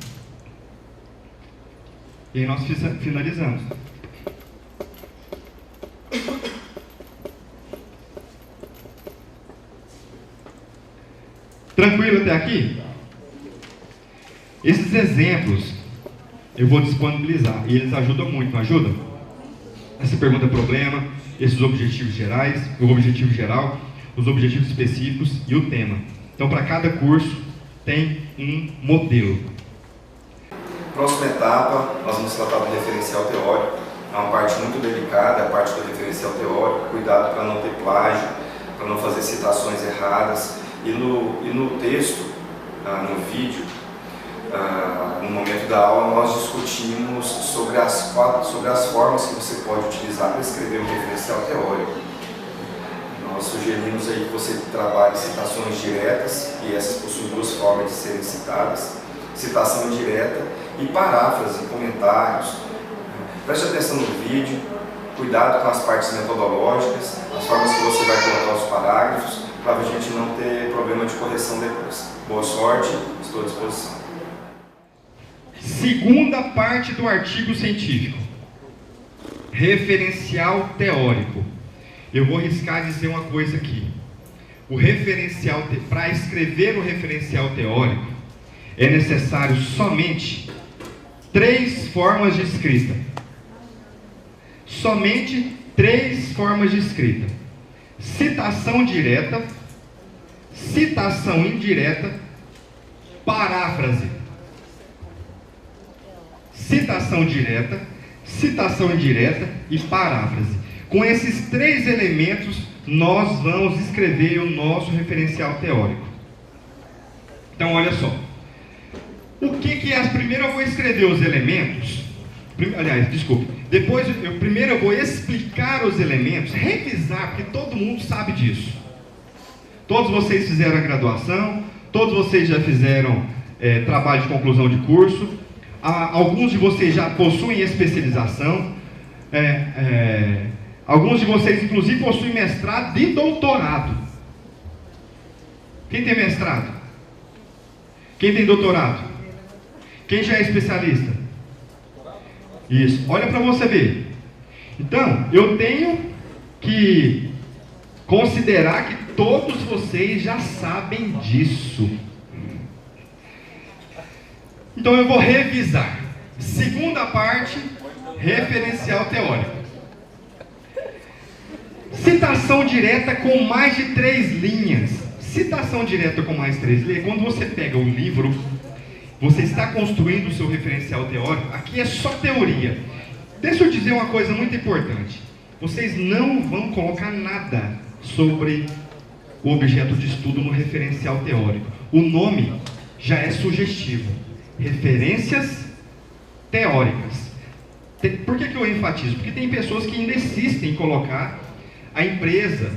E aí nós finalizamos. Tranquilo até aqui? Esses exemplos eu vou disponibilizar e eles ajudam muito, não ajudam? Essa pergunta problema, esses objetivos gerais, o objetivo geral, os objetivos específicos e o tema. Então, para cada curso tem um modelo. Próxima etapa, nós vamos tratar do referencial teórico. É uma parte muito delicada, a parte do referencial teórico. Cuidado para não ter plágio, para não fazer citações erradas. E no texto, no vídeo, no momento da aula, nós discutimos sobre as formas que você pode utilizar para escrever um referencial teórico. Nós sugerimos aí que você trabalhe citações diretas, e essas possuem duas formas de serem citadas: citação indireta e paráfrase, comentários. Preste atenção no vídeo, cuidado com as partes metodológicas, as formas que você vai colocar os parágrafos, para a gente não ter problema de correção depois. Boa sorte, estou à disposição. Segunda parte do artigo científico. Referencial teórico. Eu vou arriscar dizer uma coisa aqui. Para escrever o referencial teórico, é necessário somente 3 formas de escrita. Somente 3 formas de escrita: citação direta, citação indireta, paráfrase. Citação direta, citação indireta e paráfrase. Com esses 3 elementos, nós vamos escrever o nosso referencial teórico. Então, olha só. O que é? Primeiro eu vou escrever os elementos. Primeiro eu vou explicar os elementos, revisar, porque todo mundo sabe disso. Todos vocês fizeram a graduação, todos vocês já fizeram trabalho de conclusão de curso, alguns de vocês já possuem especialização, alguns de vocês inclusive possuem mestrado e doutorado. Quem tem mestrado? Quem tem doutorado? Quem já é especialista? Isso, olha para você ver. Então, eu tenho que considerar que todos vocês já sabem disso. Então eu vou revisar. Segunda parte, referencial teórico. Citação direta com mais de 3 linhas. Citação direta com mais 3 linhas. Quando você pega o livro, você está construindo o seu referencial teórico. Aqui é só teoria. Deixa eu dizer uma coisa muito importante. Vocês não vão colocar nada sobre o objeto de estudo no referencial teórico. O nome já é sugestivo. Referências teóricas. Por que eu enfatizo? Porque tem pessoas que ainda insistem em colocar a empresa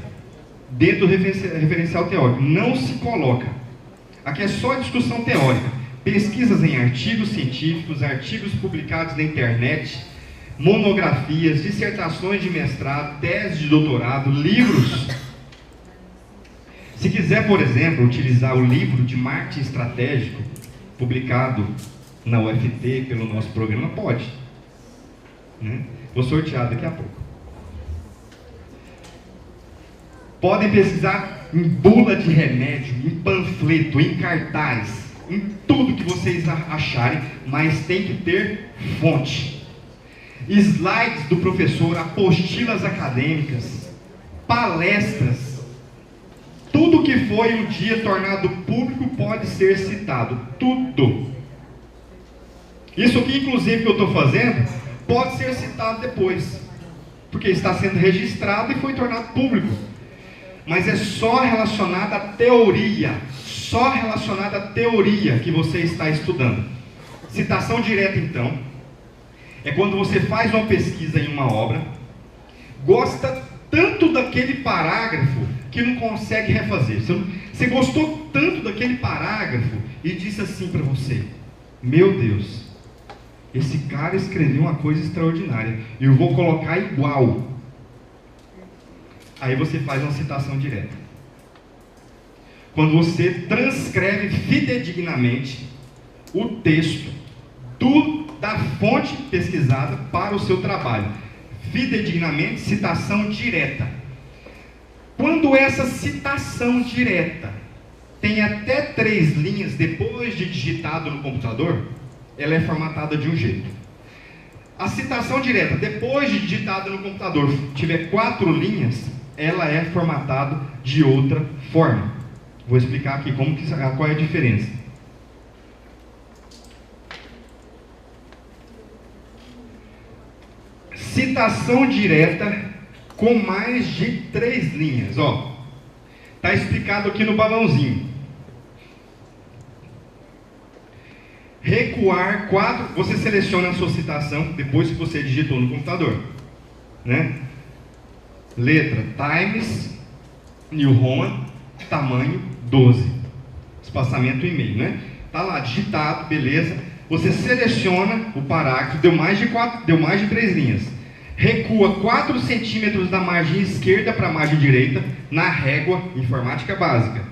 dentro do referencial teórico. Não se coloca. Aqui é só discussão teórica. Pesquisas em artigos científicos, artigos publicados na internet, monografias, dissertações de mestrado, teses de doutorado, livros. Se quiser, por exemplo, utilizar o livro de marketing estratégico, publicado na UFT pelo nosso programa, pode. Vou sortear daqui a pouco. Podem pesquisar em bula de remédio, em panfleto, em cartaz, em tudo que vocês acharem, mas tem que ter fonte. Slides do professor, apostilas acadêmicas, palestras, tudo que foi um dia tornado público pode ser citado, tudo. Isso aqui, inclusive, que eu estou fazendo, pode ser citado depois, porque está sendo registrado e foi tornado público. Mas é só relacionado à teoria, só relacionado à teoria que você está estudando. Citação direta, então, é quando você faz uma pesquisa em uma obra, gosta tanto daquele parágrafo que não consegue refazer. Você gostou tanto daquele parágrafo e disse assim para você: meu Deus, esse cara escreveu uma coisa extraordinária, eu vou colocar igual. Aí você faz uma citação direta. Quando você transcreve fidedignamente o texto da fonte pesquisada para o seu trabalho. Fidedignamente, citação direta. Quando essa citação direta tem até 3 linhas depois de digitado no computador, ela é formatada de um jeito. A citação direta, depois de digitado no computador, tiver 4 linhas, ela é formatada de outra forma. Vou explicar aqui qual é a diferença. Citação direta com mais de 3 linhas. Está explicado aqui no balãozinho. Recuar 4, você seleciona a sua citação depois que você digitou no computador, Letra Times New Roman, tamanho 12, espaçamento e meio, Tá lá digitado, beleza? Você seleciona o parágrafo, deu mais de 3 linhas. Recua 4 centímetros da margem esquerda para a margem direita na régua informática básica.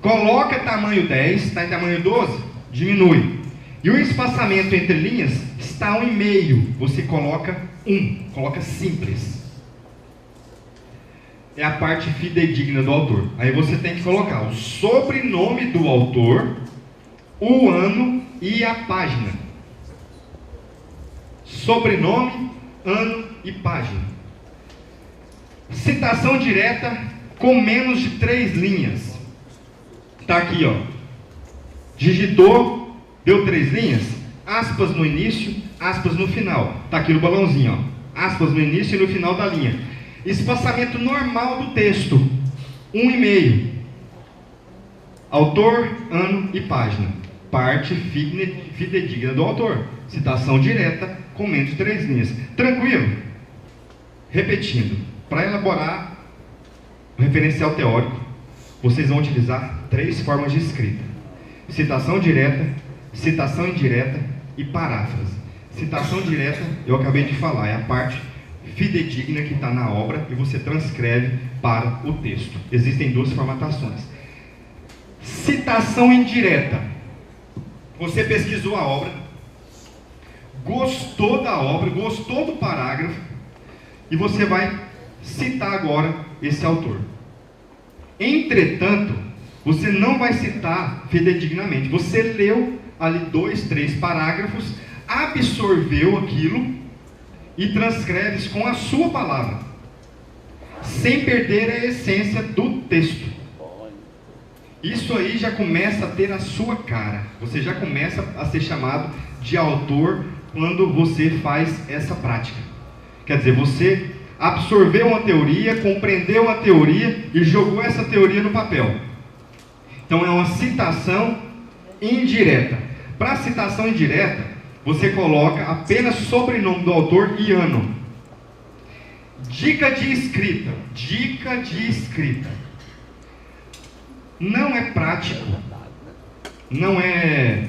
Coloca tamanho 10, está em tamanho 12, diminui. E o espaçamento entre linhas está 1,5. Você coloca 1, coloca simples. É a parte fidedigna do autor. Aí você tem que colocar o sobrenome do autor, o ano e a página. Sobrenome, ano e página. Citação direta com menos de 3 linhas. Está aqui, ó. Digitou, deu 3 linhas, aspas no início, aspas no final. Está aqui no balãozinho, ó. Aspas no início e no final da linha. Espaçamento normal do texto, 1,5. Autor, ano e página. Parte fidedigna do autor. Citação direta com menos de 3 linhas. Tranquilo? Repetindo, para elaborar o referencial teórico, vocês vão utilizar 3 formas de escrita: citação direta, citação indireta e paráfrase. Citação direta, eu acabei de falar, é a parte fidedigna que está na obra e você transcreve para o texto. Existem 2 formatações. Citação indireta. Você pesquisou a obra, gostou da obra, gostou do parágrafo, e você vai citar agora esse autor. Entretanto, você não vai citar fidedignamente. Você leu ali 2, 3 parágrafos, absorveu aquilo e transcreve com a sua palavra, sem perder a essência do texto. Isso aí já começa a ter a sua cara. Você já começa a ser chamado de autor quando você faz essa prática. Quer dizer, você absorveu uma teoria, compreendeu uma teoria e jogou essa teoria no papel. Então é uma citação indireta. Para citação indireta, você coloca apenas sobrenome do autor e ano. Dica de escrita. Dica de escrita. Não é prático, não é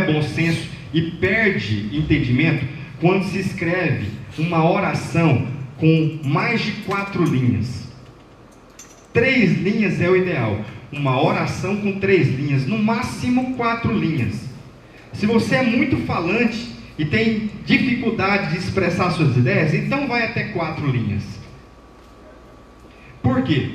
bom senso e perde entendimento quando se escreve uma oração com mais de 4 linhas. 3 linhas é o ideal. Uma oração com 3 linhas, no máximo 4 linhas. Se você é muito falante e tem dificuldade de expressar suas ideias, então vai até 4 linhas. Por quê?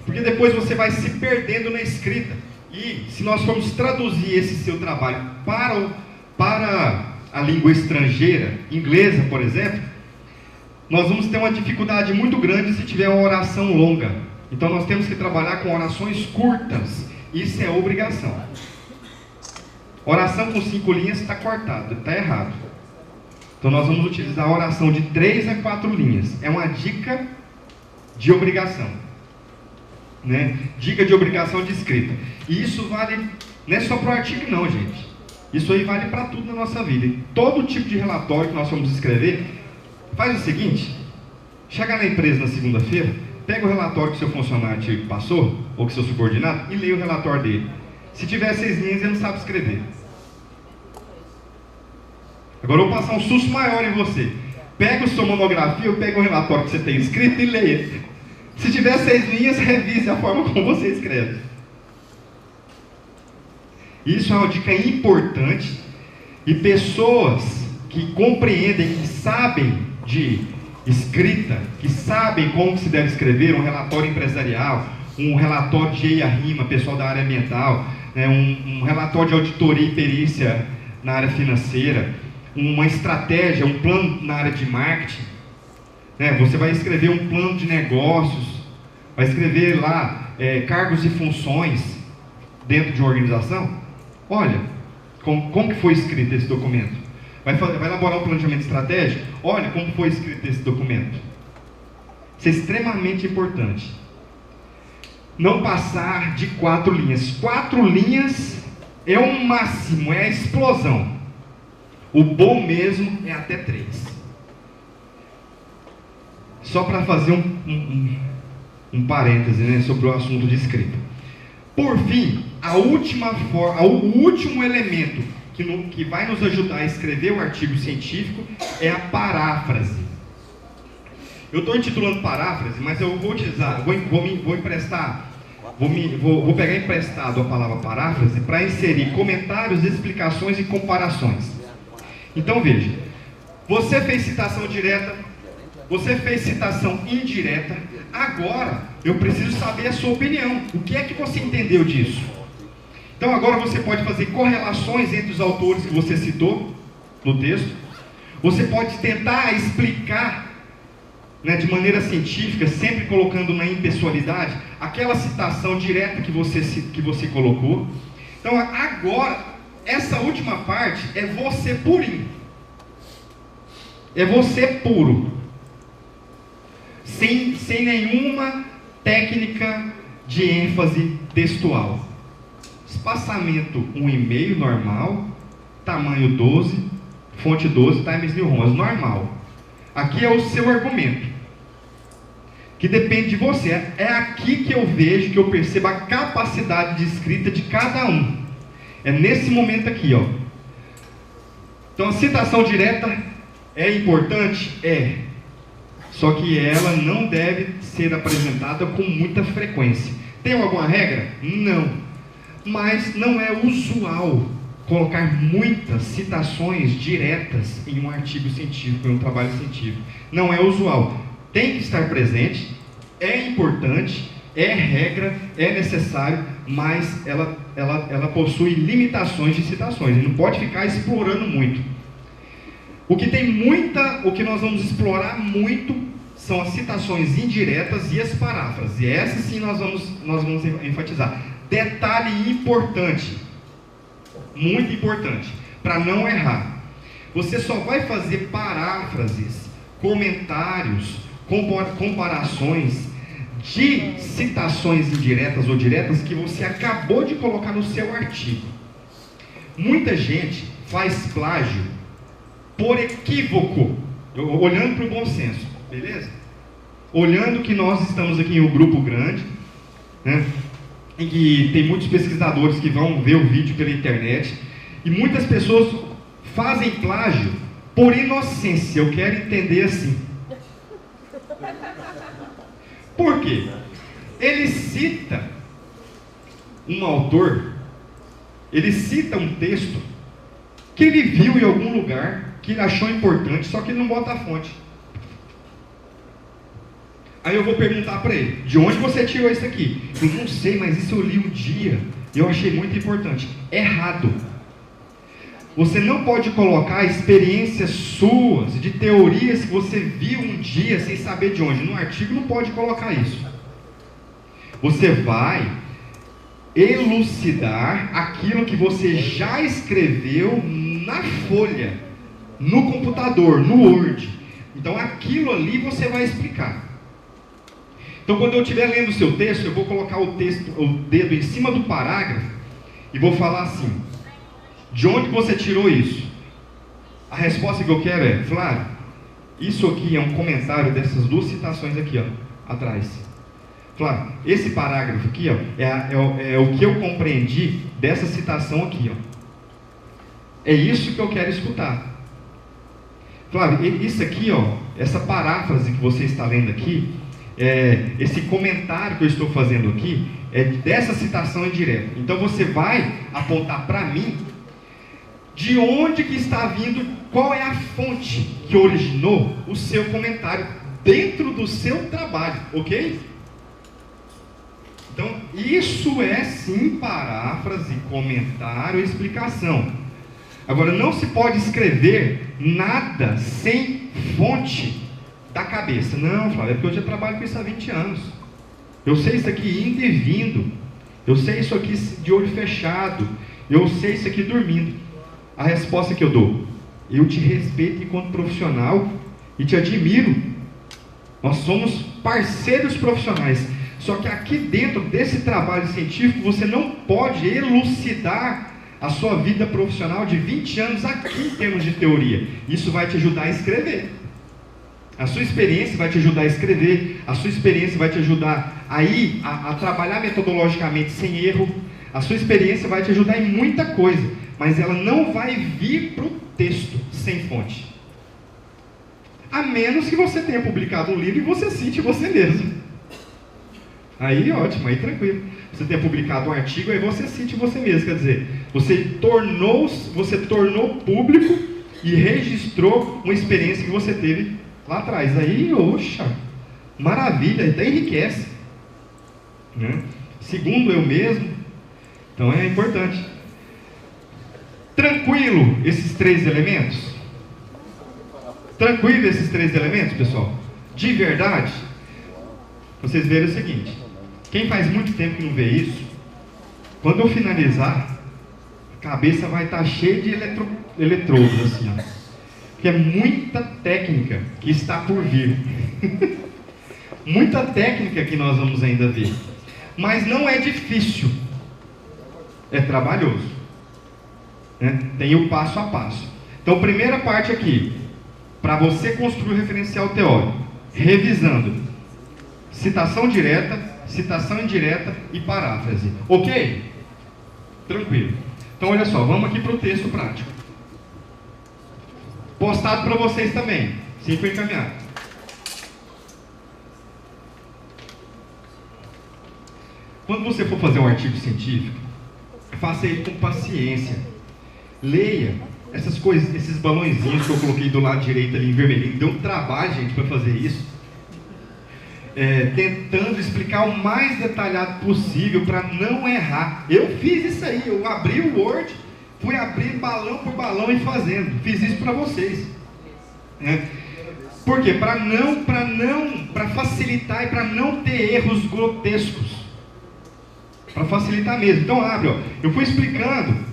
Porque depois você vai se perdendo na escrita. E se nós formos traduzir esse seu trabalho para a língua estrangeira, inglesa, por exemplo, nós vamos ter uma dificuldade muito grande se tiver uma oração longa. Então nós temos que trabalhar com orações curtas. Isso é obrigação. Oração com 5 linhas está cortado, está errado. Então nós vamos utilizar a oração de 3 a 4 linhas. É uma dica de obrigação. Né? Dica de obrigação de escrita. E isso vale, não é só para o artigo não, gente. Isso aí vale para tudo na nossa vida. E todo tipo de relatório que nós vamos escrever, faz o seguinte: chega na empresa na segunda-feira, pega o relatório que seu funcionário te passou, ou que seu subordinado, e leia o relatório dele. Se tiver 6 linhas, ele não sabe escrever. Agora eu vou passar um susto maior em você. Pega a sua monografia, ou pega o relatório que você tem escrito e leia. Se tiver 6 linhas, revise a forma como você escreve. Isso é uma dica importante. E pessoas que compreendem, que sabem de escrita, que sabem como se deve escrever um relatório empresarial, um relatório de EIA-RIMA, pessoal da área ambiental, né, um relatório de auditoria e perícia na área financeira, uma estratégia, um plano na área de marketing. Você vai escrever um plano de negócios, vai escrever lá cargos e funções dentro de uma organização. Olha, como que foi escrito esse documento? Vai elaborar um planejamento estratégico? Olha como foi escrito esse documento. Isso é extremamente importante. Não passar de 4 linhas. 4 linhas é o máximo, é a explosão. O bom mesmo é até 3. Só para fazer um parêntese, né, sobre o assunto de escrita. Por fim, o último elemento que vai nos ajudar a escrever o artigo científico é a paráfrase. Eu estou intitulando paráfrase, mas eu vou utilizar, vou emprestar vou pegar emprestado a palavra paráfrase para inserir comentários, explicações e comparações. Então veja, você fez citação direta, você fez citação indireta, agora eu preciso saber a sua opinião. O que é que você entendeu disso? Então agora você pode fazer correlações entre os autores que você citou no texto. Você pode tentar explicar, né, de maneira científica, sempre colocando na impessoalidade, aquela citação direta que você colocou. Então agora, essa última parte é você purinho. É você puro. Sem nenhuma técnica de ênfase textual. Espaçamento 1,5 normal, tamanho 12, fonte 12, Times New Roman, normal. Aqui é o seu argumento, que depende de você. É aqui que eu vejo, que eu percebo a capacidade de escrita de cada um. É nesse momento aqui, ó. Então a citação direta é importante? É. Só que ela não deve ser apresentada com muita frequência. Tem alguma regra? Não. Mas não é usual colocar muitas citações diretas em um artigo científico, em um trabalho científico. Não é usual. Tem que estar presente, é importante, é regra, é necessário, mas ela possui limitações de citações. E não pode ficar explorando muito. O que nós vamos explorar muito são as citações indiretas e as paráfrases. E essas sim nós vamos enfatizar. Detalhe importante, muito importante, para não errar. Você só vai fazer paráfrases, comentários, comparações de citações indiretas ou diretas que você acabou de colocar no seu artigo. Muita gente faz plágio por equívoco, olhando para o bom senso, beleza? Olhando que nós estamos aqui em um grupo grande, né, em que tem muitos pesquisadores que vão ver o vídeo pela internet, e muitas pessoas fazem plágio por inocência. Eu quero entender assim. Por quê? Ele cita um autor, ele cita um texto que ele viu em algum lugar, que ele achou importante, só que ele não bota a fonte. Aí eu vou perguntar para ele, de onde você tirou isso aqui? Eu não sei, mas isso eu li um dia, e eu achei muito importante. Errado. Você não pode colocar experiências suas, de teorias que você viu um dia, sem saber de onde. No artigo não pode colocar isso. Você vai elucidar aquilo que você já escreveu na folha, no computador, no Word. Então aquilo ali você vai explicar. Então quando eu estiver lendo o seu texto, eu vou colocar o dedo em cima do parágrafo e vou falar assim: de onde você tirou isso? A resposta que eu quero é: Flávio, isso aqui é um comentário dessas duas citações aqui, ó, atrás. Flávio, esse parágrafo aqui, ó, é o que eu compreendi dessa citação aqui, ó. É isso que eu quero escutar. Flávio, isso aqui, ó, essa paráfrase que você está lendo aqui, esse comentário que eu estou fazendo aqui, é dessa citação indireta. Então você vai apontar para mim de onde que está vindo, qual é a fonte que originou o seu comentário dentro do seu trabalho, ok? Então isso é sim paráfrase, comentário, explicação. Agora não se pode escrever nada sem fonte da cabeça. Não, Flávio, é porque eu já trabalho com isso há 20 anos. Eu sei isso aqui indo e vindo. Eu sei isso aqui de olho fechado. Eu sei isso aqui dormindo. A resposta que eu dou: eu te respeito enquanto profissional e te admiro. Nós somos parceiros profissionais. Só que aqui dentro desse trabalho científico você não pode elucidar a sua vida profissional de 20 anos aqui em termos de teoria. Isso vai te ajudar a escrever. A sua experiência vai te ajudar a escrever. A sua experiência vai te ajudar a trabalhar metodologicamente sem erro. A sua experiência vai te ajudar em muita coisa, mas ela não vai vir para o texto sem fonte. A menos que você tenha publicado um livro e você cite você mesmo. Aí ótimo, aí tranquilo. Você tem publicado um artigo, aí você cite você mesmo, quer dizer, você tornou público e registrou uma experiência que você teve lá atrás. Aí, oxa, maravilha, até enriquece. Né? Segundo eu mesmo, então é importante. Tranquilo esses três elementos? Tranquilo esses três elementos, pessoal? De verdade? Vocês verem o seguinte, quem faz muito tempo que não vê isso, quando eu finalizar, a cabeça vai estar cheia de eletrodos, assim, ó. Porque é muita técnica que está por vir. Muita técnica que nós vamos ainda ver. Mas não é difícil. É trabalhoso. Né? Tem o passo a passo. Então, primeira parte aqui, para você construir o referencial teórico, revisando citação direta, citação indireta e paráfrase. Ok? Tranquilo. Então, olha só, vamos aqui para o texto prático. Postado para vocês também. Sim, foi encaminhado. Quando você for fazer um artigo científico, faça ele com paciência. Leia essas coisas, esses balõezinhos que eu coloquei do lado direito ali em vermelhinho. Deu um trabalho, gente, para fazer isso. Tentando explicar o mais detalhado possível para não errar. Eu fiz isso aí, eu abri o Word, fui abrir balão por balão e fazendo. Fiz isso para vocês. Por quê? Para facilitar e para não ter erros grotescos. Para facilitar mesmo. Então abre, ó. Eu fui explicando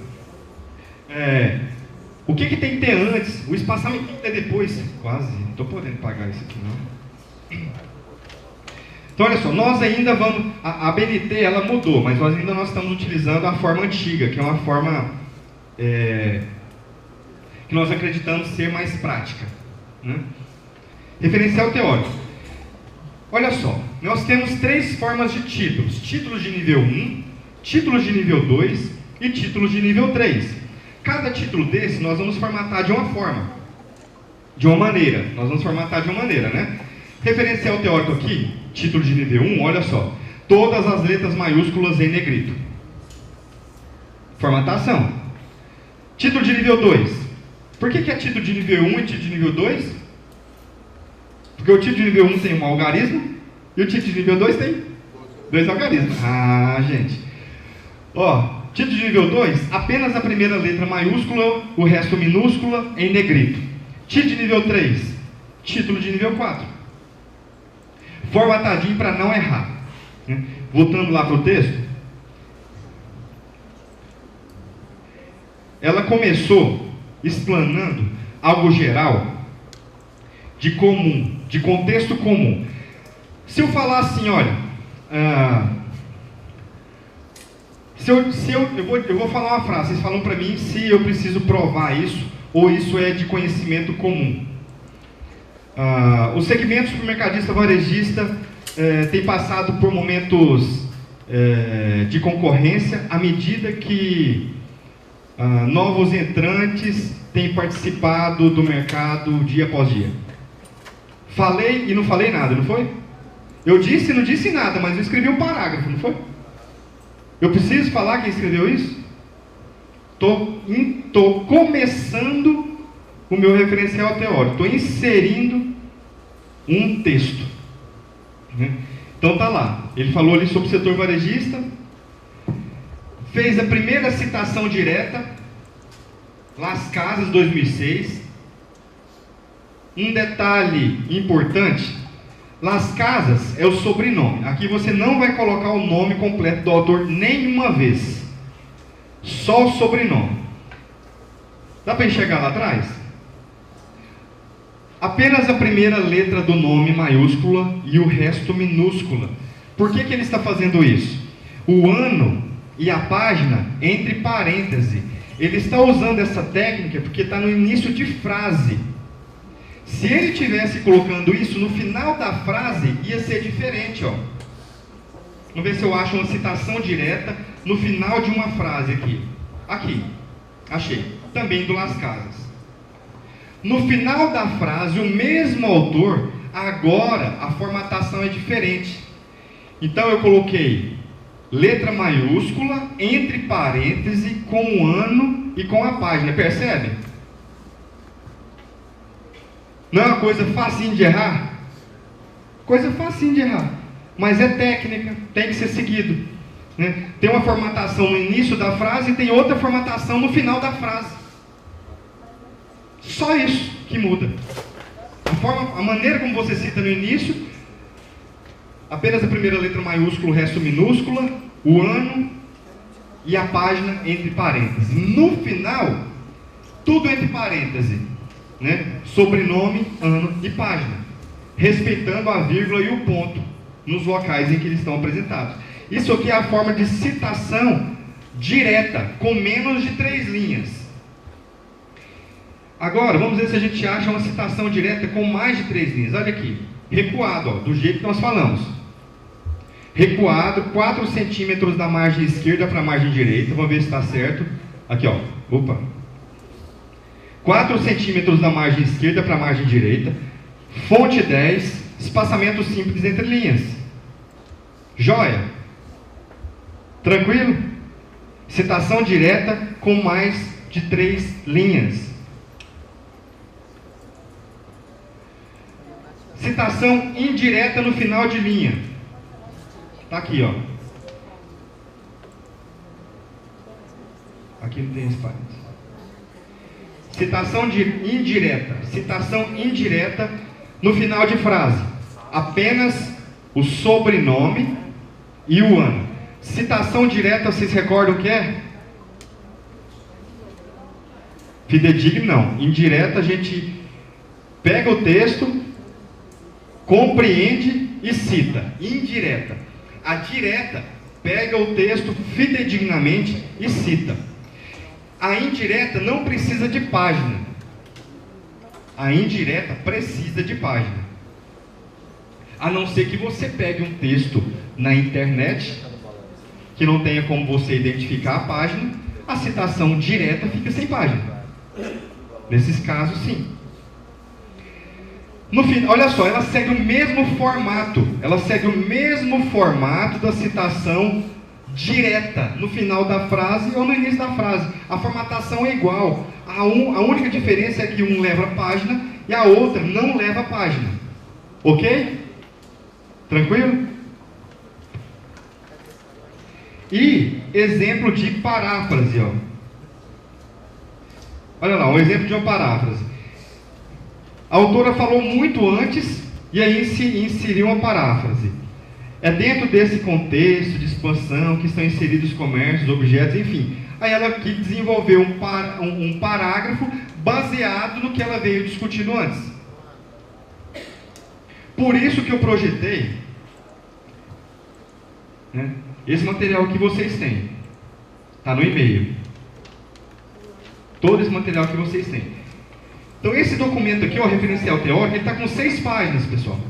o que tem que ter antes, o espaçamento que tem que ter depois. Quase, não estou podendo pagar isso aqui não. Então olha só, nós ainda vamos, a BNT ela mudou, mas nós ainda estamos utilizando a forma antiga, que é uma forma que nós acreditamos ser mais prática. Né? Referencial teórico. Olha só, nós temos três formas de títulos. Títulos de nível 1, títulos de nível 2 e títulos de nível 3. Cada título desse nós vamos formatar de uma forma, de uma maneira. Nós vamos formatar de uma maneira, né? Referencial teórico aqui, título de nível 1, olha só. Todas as letras maiúsculas em negrito. Formatação. Título de nível 2. Por que é título de nível 1 e título de nível 2? Porque o título de nível 1 tem um algarismo e o título de nível 2 tem 2 algarismos. Ah, gente. Ó, título de nível 2, apenas a primeira letra maiúscula, o resto minúscula em negrito. Título de nível 3, título de nível 4. Formatadinho para não errar. Voltando lá para o texto. Ela começou explanando algo geral, de comum, de contexto comum. Se eu falar assim, olha, eu vou falar uma frase, vocês falam para mim se eu preciso provar isso, ou isso é de conhecimento comum. O segmento supermercadista varejista tem passado por momentos de concorrência à medida que novos entrantes têm participado do mercado dia após dia. Falei e não falei nada, não foi? Eu disse e não disse nada, mas eu escrevi um parágrafo, não foi? Eu preciso falar quem escreveu isso? Estou começando o meu referencial teórico, estou inserindo um texto. Então tá lá, ele falou ali sobre o setor varejista, fez a primeira citação direta, Las Casas 2006. Um detalhe importante, Las Casas é o sobrenome. Aqui você não vai colocar o nome completo do autor nenhuma vez, só o sobrenome. Dá para enxergar lá atrás? Apenas a primeira letra do nome maiúscula e o resto minúscula. Por que ele está fazendo isso? O ano e a página entre parênteses. Ele está usando essa técnica porque está no início de frase. Se ele estivesse colocando isso no final da frase, ia ser diferente, ó. Vamos ver se eu acho uma citação direta no final de uma frase aqui. Aqui, achei. Também do Las Casas. No final da frase, o mesmo autor, agora a formatação é diferente. Então eu coloquei letra maiúscula, entre parênteses, com o ano e com a página. Percebe? Não é uma coisa facinho de errar? Coisa facinho de errar. Mas é técnica, tem que ser seguido. Né? Tem uma formatação no início da frase e tem outra formatação no final da frase. Só isso que muda. A maneira como você cita no início, apenas a primeira letra maiúscula, o resto minúscula, o ano e a página entre parênteses. No final, tudo entre parênteses, né? Sobrenome, ano e página, respeitando a vírgula e o ponto nos locais em que eles estão apresentados. Isso aqui é a forma de citação direta, com menos de 3 linhas. Agora, vamos ver se a gente acha uma citação direta com mais de 3 linhas. Olha aqui, recuado, ó, do jeito que nós falamos. Recuado, 4 centímetros da margem esquerda para a margem direita. Vamos ver se está certo. Aqui, ó. Opa. 4 centímetros da margem esquerda para a margem direita. Fonte 10. Espaçamento simples entre linhas. Joia? Tranquilo? Citação direta com mais de 3 linhas. Citação indireta no final de linha. Está aqui, ó. Aqui não tem espaço. Citação indireta. Citação indireta no final de frase. Apenas o sobrenome e o ano. Citação direta, vocês recordam o que é? Fidedigno, não. Indireta, a gente pega o texto, compreende e cita. Indireta. A direta pega o texto fidedignamente e cita. A indireta não precisa de página. A indireta precisa de página. A não ser que você pegue um texto na internet, que não tenha como você identificar a página, a citação direta fica sem página. Nesses casos, sim. No fim, olha só, ela segue o mesmo formato. Ela segue o mesmo formato da citação direta no final da frase ou no início da frase. A formatação é igual. A única diferença é que um leva a página e a outra não leva a página. Ok? Tranquilo? E exemplo de paráfrase, ó. Olha lá, um exemplo de uma paráfrase. A autora falou muito antes e aí inseriu uma paráfrase. É dentro desse contexto de expansão que estão inseridos comércios, objetos, enfim. Aí ela aqui desenvolveu um parágrafo baseado no que ela veio discutindo antes. Por isso que eu projetei, né, esse material que vocês têm. Está no e-mail. Todo esse material que vocês têm. Então esse documento aqui, o referencial teórico, ele está com 6 páginas, pessoal.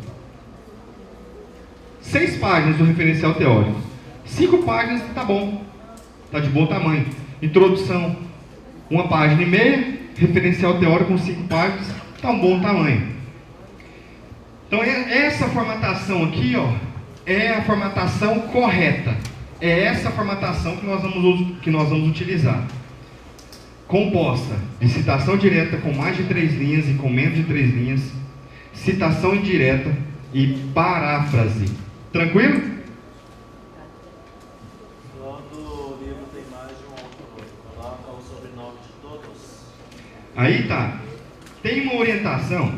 6 páginas do referencial teórico. 5 páginas está bom. Está de bom tamanho. Introdução, 1 página e meia. Referencial teórico com 5 páginas. Está um bom tamanho. Então essa formatação aqui, ó, é a formatação correta. É essa formatação que nós vamos utilizar. Composta de citação direta com mais de 3 linhas e com menos de 3 linhas, citação indireta e paráfrase. Tranquilo? Quando o livro tem mais de um autor, coloca o sobrenome de todos. Aí tá. Tem uma orientação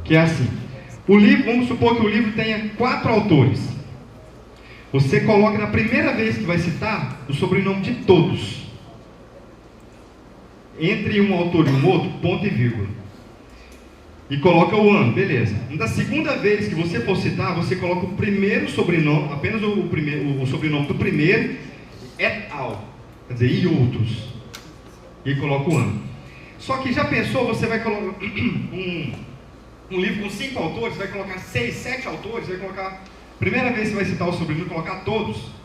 que é assim. O livro, vamos supor que o livro tenha 4 autores. Você coloca na primeira vez que vai citar o sobrenome de todos. Entre um autor e um outro, ponto e vírgula. E coloca o ano, beleza. Na segunda vez que você for citar, você coloca o primeiro sobrenome, apenas o sobrenome do primeiro, et al. Quer dizer, e outros. E coloca o ano. Só que já pensou, você vai colocar um livro com 5 autores, vai colocar 6, 7 autores, vai colocar... Primeira vez que você vai citar o sobrenome, colocar todos.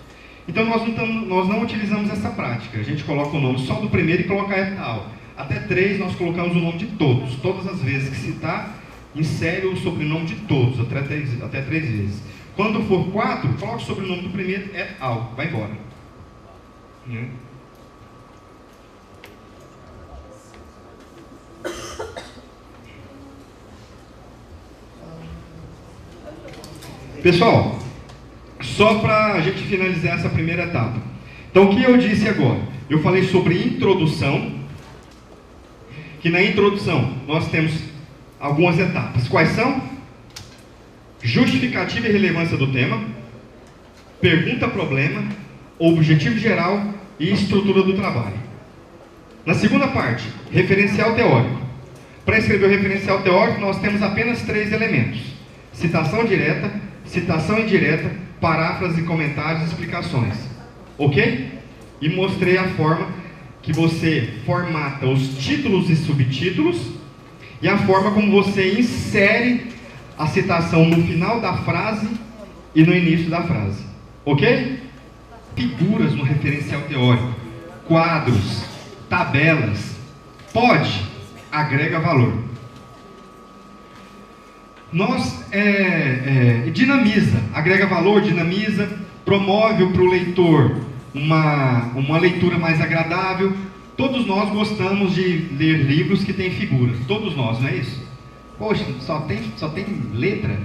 Então nós não utilizamos essa prática. A gente coloca o nome só do primeiro e coloca et al. Até 3 nós colocamos o nome de todos. Todas as vezes que citar, insere o sobrenome de todos, até 3 vezes. Quando for 4, coloque o sobrenome do primeiro, et al. Vai embora. Pessoal, só para a gente finalizar essa primeira etapa. Então, o que eu disse agora? Eu falei sobre introdução, que na introdução nós temos algumas etapas. Quais são? Justificativa e relevância do tema, pergunta-problema, objetivo geral e estrutura do trabalho. Na segunda parte, referencial teórico. Para escrever o referencial teórico, nós temos apenas 3 elementos: citação direta, citação indireta, paráfrase, comentários e explicações. Ok? E mostrei a forma que você formata os títulos e subtítulos e a forma como você insere a citação no final da frase e no início da frase. Ok? Figuras no referencial teórico, quadros, tabelas, pode, agrega valor. Nós dinamiza, agrega valor, dinamiza, promove para o leitor uma leitura mais agradável. Todos nós gostamos de ler livros que têm figuras, todos nós, não é isso? Poxa, só tem letra,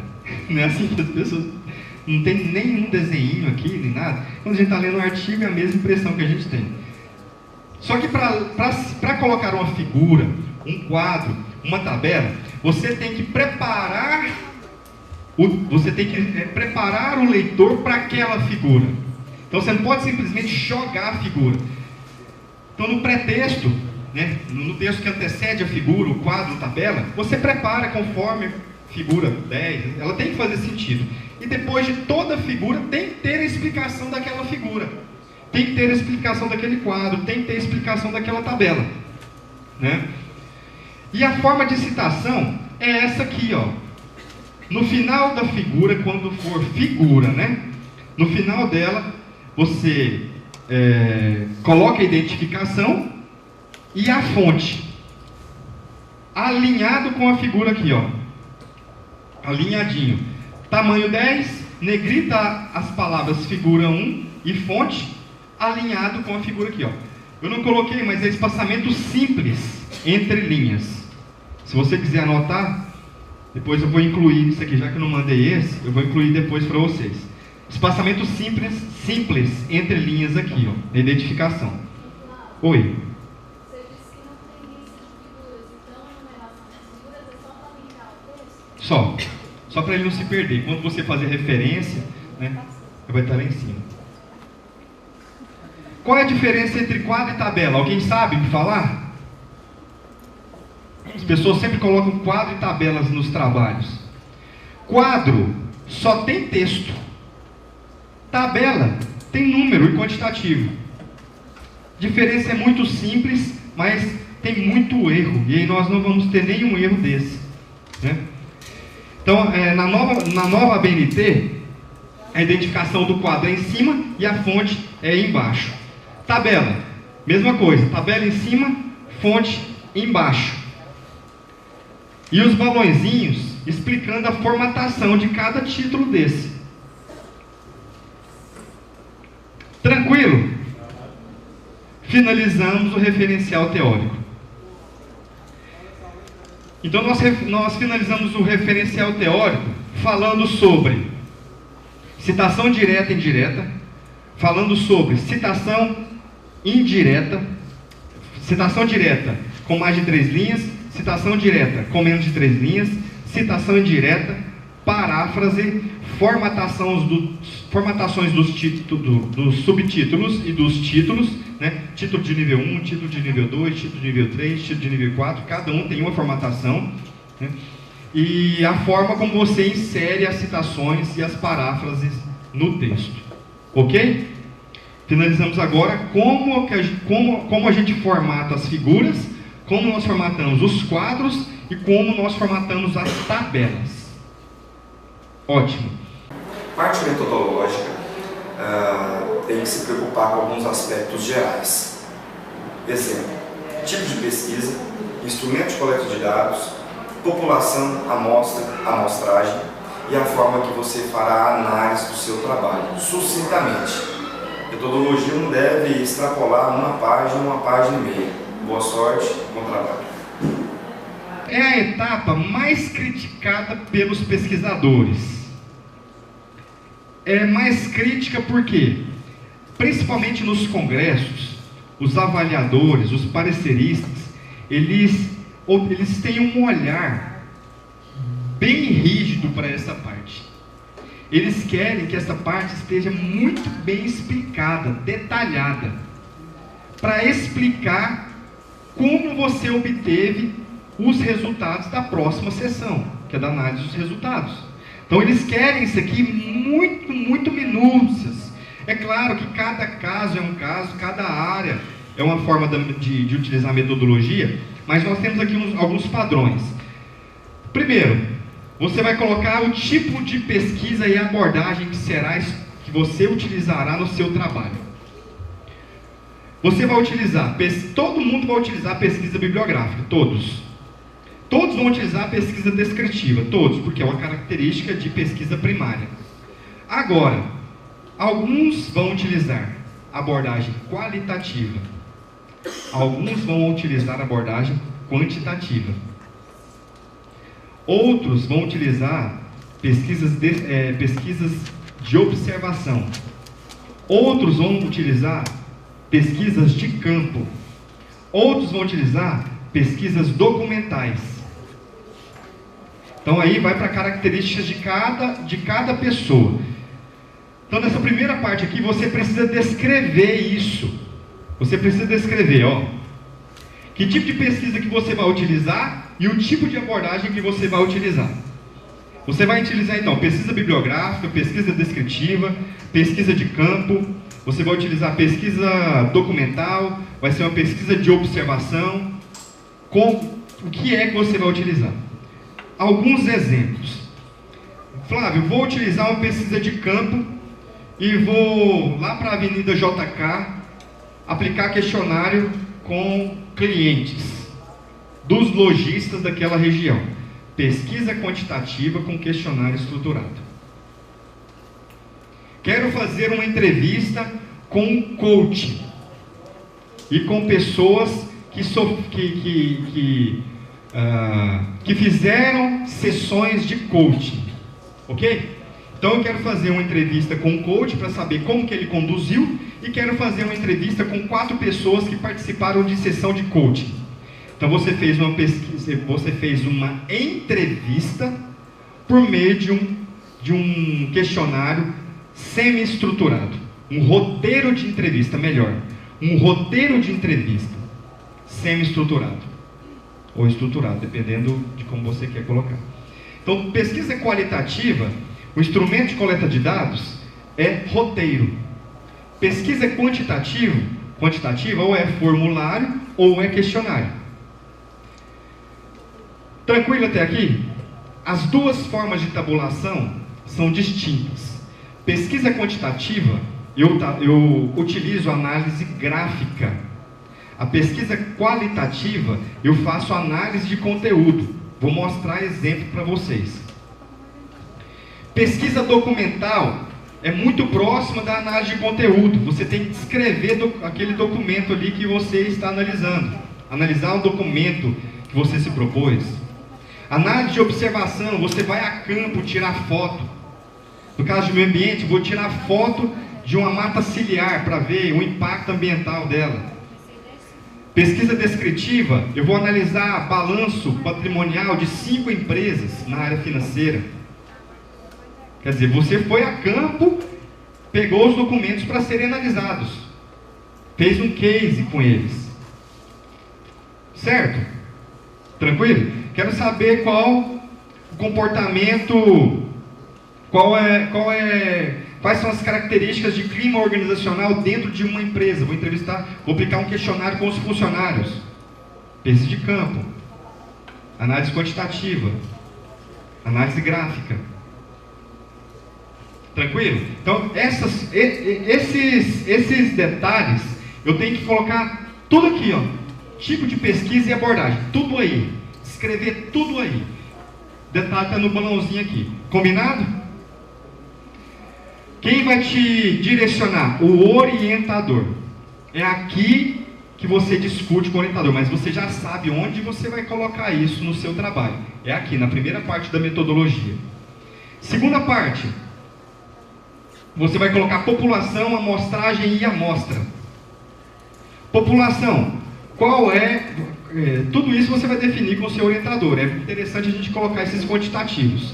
não é assim que as pessoas... Não tem nenhum desenho aqui, nem nada. Quando a gente está lendo um artigo, é a mesma impressão que a gente tem. Só que para colocar uma figura, um quadro, uma tabela, você tem que preparar o leitor para aquela figura. Então você não pode simplesmente jogar a figura. Então no pré-texto, né, no texto que antecede a figura, o quadro, a tabela, você prepara conforme figura 10, ela tem que fazer sentido. E depois de toda a figura, tem que ter a explicação daquela figura. Tem que ter a explicação daquele quadro, tem que ter a explicação daquela tabela. Né? E a forma de citação é essa aqui, ó. No final da figura, quando for figura, né? No final dela, você coloca a identificação e a fonte. Alinhado com a figura aqui, ó. Alinhadinho. Tamanho 10, negrita as palavras figura 1 e fonte, alinhado com a figura aqui, ó. Eu não coloquei, mas é espaçamento simples entre linhas. Se você quiser anotar, depois eu vou incluir isso aqui, já que eu não mandei esse, eu vou incluir depois para vocês. Espaçamento simples entre linhas aqui, ó, na identificação. Oi. Você disse que não tem lista de figuras, então a numeração das figuras é só para linkar o texto? Só para ele não se perder. Quando você fazer referência, né, vai estar lá em cima. Qual é a diferença entre quadro e tabela? Alguém sabe me falar? As pessoas sempre colocam quadro e tabelas nos trabalhos. Quadro só tem texto. Tabela tem número e quantitativo. A diferença é muito simples, mas tem muito erro. E aí nós não vamos ter nenhum erro desse. Né? Então, na nova ABNT, a identificação do quadro é em cima e a fonte é embaixo. Tabela, mesma coisa, tabela em cima, fonte embaixo. E os balõezinhos explicando a formatação de cada título desse. Tranquilo? Finalizamos o referencial teórico. Então nós finalizamos o referencial teórico falando sobre citação direta e indireta, falando sobre citação indireta, citação direta com mais de 3 linhas, citação direta com menos de 3 linhas, citação indireta, paráfrase, formatações dos subtítulos e dos títulos, né? Título de nível 1, título de nível 2, título de nível 3, título de nível 4, cada um tem uma formatação, né? E a forma como você insere as citações e as paráfrases no texto. Ok? Finalizamos agora como a gente formata as figuras, como nós formatamos os quadros e como nós formatamos as tabelas. Ótimo. Parte metodológica tem que se preocupar com alguns aspectos gerais. Exemplo, tipo de pesquisa, instrumento de coleta de dados, população, amostra, amostragem e a forma que você fará a análise do seu trabalho, sucintamente. Metodologia não deve extrapolar uma página e meia. Boa sorte, bom trabalho. É a etapa mais criticada pelos pesquisadores. É mais crítica porque, principalmente nos congressos, os avaliadores, os pareceristas, eles têm um olhar bem rígido para essa parte. Eles querem que essa parte esteja muito bem explicada, detalhada, para explicar como você obteve os resultados da próxima sessão, que é da análise dos resultados. Então eles querem isso aqui muito minúcias. É claro que cada caso é um caso, cada área é uma forma de utilizar a metodologia, mas nós temos aqui alguns padrões. Primeiro, você vai colocar o tipo de pesquisa e abordagem que você utilizará no seu trabalho. Você vai utilizar, todo mundo vai utilizar pesquisa bibliográfica, todos. Todos vão utilizar pesquisa descritiva, todos, porque é uma característica de pesquisa primária. Agora, alguns vão utilizar abordagem qualitativa, alguns vão utilizar abordagem quantitativa. Outros vão utilizar pesquisas de observação. Outros vão utilizar pesquisas de campo. Outros vão utilizar pesquisas documentais. Então aí vai para características de cada pessoa. Então nessa primeira parte aqui você precisa descrever isso. Você precisa descrever, que tipo de pesquisa que você vai utilizar e o tipo de abordagem que você vai utilizar. Você vai utilizar então pesquisa bibliográfica, pesquisa descritiva, pesquisa de campo. Você vai utilizar pesquisa documental, vai ser uma pesquisa de observação. O que é que você vai utilizar? Alguns exemplos. Flávio, vou utilizar uma pesquisa de campo e vou lá para a Avenida JK aplicar questionário com clientes dos lojistas daquela região. Pesquisa quantitativa com questionário estruturado. Quero fazer uma entrevista com coach e com pessoas que fizeram sessões de coaching, ok? Então eu quero fazer uma entrevista com o coach para saber como que ele conduziu e quero fazer uma entrevista com 4 pessoas que participaram de sessão de coaching. Então você fez uma pesquisa, você fez uma entrevista por meio de um questionário semi-estruturado, um roteiro de entrevista, melhor, um roteiro de entrevista semi-estruturado ou estruturado, dependendo de como você quer colocar. Então, pesquisa qualitativa, o instrumento de coleta de dados é roteiro. Pesquisa quantitativa ou é formulário ou é questionário. Tranquilo até aqui? As duas formas de tabulação são distintas. Pesquisa quantitativa, eu utilizo análise gráfica. A pesquisa qualitativa, eu faço análise de conteúdo. Vou mostrar exemplo para vocês. Pesquisa documental é muito próxima da análise de conteúdo. Você tem que descrever aquele documento ali que você está analisando. Analisar o documento que você se propôs. Análise de observação, você vai a campo tirar foto. No caso do meio ambiente, vou tirar foto de uma mata ciliar para ver o impacto ambiental dela. Pesquisa descritiva, eu vou analisar balanço patrimonial de 5 empresas na área financeira. Quer dizer, você foi a campo, pegou os documentos para serem analisados. Fez um case com eles. Certo? Tranquilo? Quero saber qual o comportamento, quais são as características de clima organizacional dentro de uma empresa. Vou aplicar um questionário com os funcionários. Pesquisa de campo, análise quantitativa, análise gráfica. Tranquilo? Então, esses detalhes, eu tenho que colocar tudo aqui, tipo de pesquisa e abordagem, tudo aí. Escrever tudo aí. detalhe está no balãozinho aqui. Combinado? Quem vai te direcionar? O orientador. É aqui que você discute com o orientador, mas você já sabe onde você vai colocar isso no seu trabalho. É aqui, na primeira parte da metodologia. Segunda parte, você vai colocar população, amostragem e amostra. População, qual é... tudo isso você vai definir com o seu orientador. É interessante a gente colocar esses quantitativos.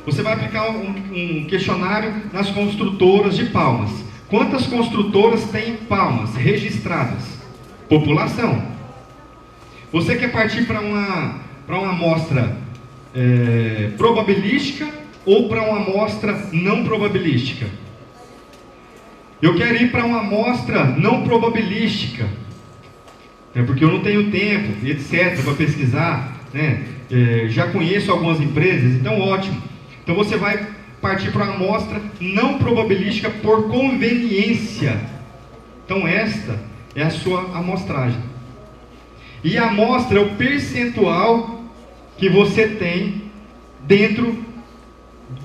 Você vai aplicar um questionário nas construtoras de Palmas. Quantas construtoras têm Palmas registradas? População. Você quer partir para uma amostra probabilística ou para uma amostra não probabilística? Eu quero ir para uma amostra não probabilística, porque eu não tenho tempo, etc., para pesquisar, né? Já conheço algumas empresas, então ótimo. Então você vai partir para uma amostra não probabilística por conveniência. Então esta é a sua amostragem. E a amostra é o percentual que você tem dentro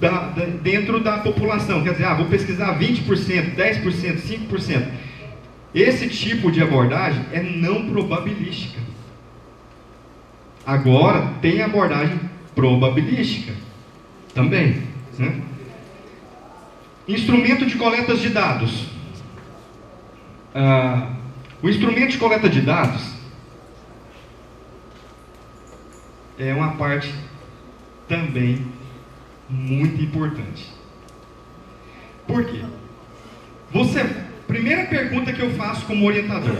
da população. Quer dizer, vou pesquisar 20%, 10%, 5%. Esse tipo de abordagem é não probabilística. Agora tem a abordagem probabilística também, né? Instrumento de coleta de dados. O instrumento de coleta de dados é uma parte também muito importante. Por quê? Primeira pergunta que eu faço como orientador: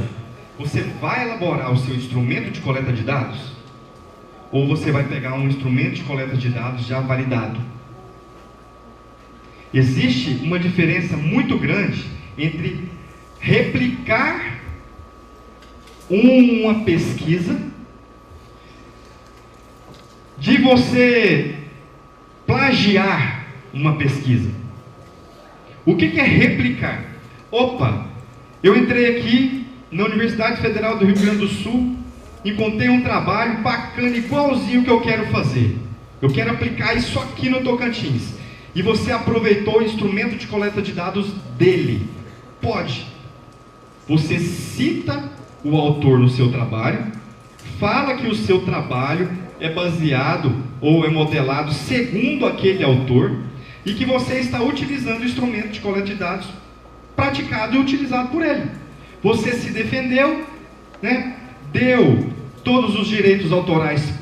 você vai elaborar o seu instrumento de coleta de dados? Ou você vai pegar um instrumento de coleta de dados já validado? Existe uma diferença muito grande entre replicar uma pesquisa de você plagiar uma pesquisa. O que é replicar? Opa, eu entrei aqui na Universidade Federal do Rio Grande do Sul, encontrei um trabalho bacana, igualzinho que eu quero fazer. Eu quero aplicar isso aqui no Tocantins. E você aproveitou o instrumento de coleta de dados dele. Pode. Você cita o autor no seu trabalho, fala que o seu trabalho é baseado ou é modelado segundo aquele autor e que você está utilizando o instrumento de coleta de dados praticado e utilizado por ele. Você se defendeu, né? Deu todos os direitos autorais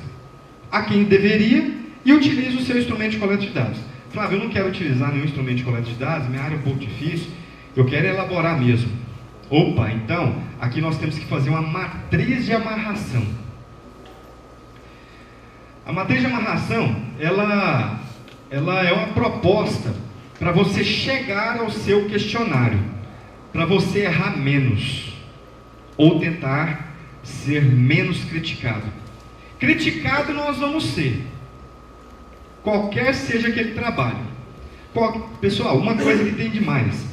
a quem deveria e utiliza o seu instrumento de coleta de dados. Flávio, eu não quero utilizar nenhum instrumento de coleta de dados, minha área é um pouco difícil, eu quero elaborar mesmo. Opa, então, aqui nós temos que fazer uma matriz de amarração. A matriz de amarração, ela é uma proposta para você chegar ao seu questionário, para você errar menos, ou tentar ser menos criticado. Criticado nós vamos ser, qualquer seja aquele trabalho. Pessoal, uma coisa que tem demais: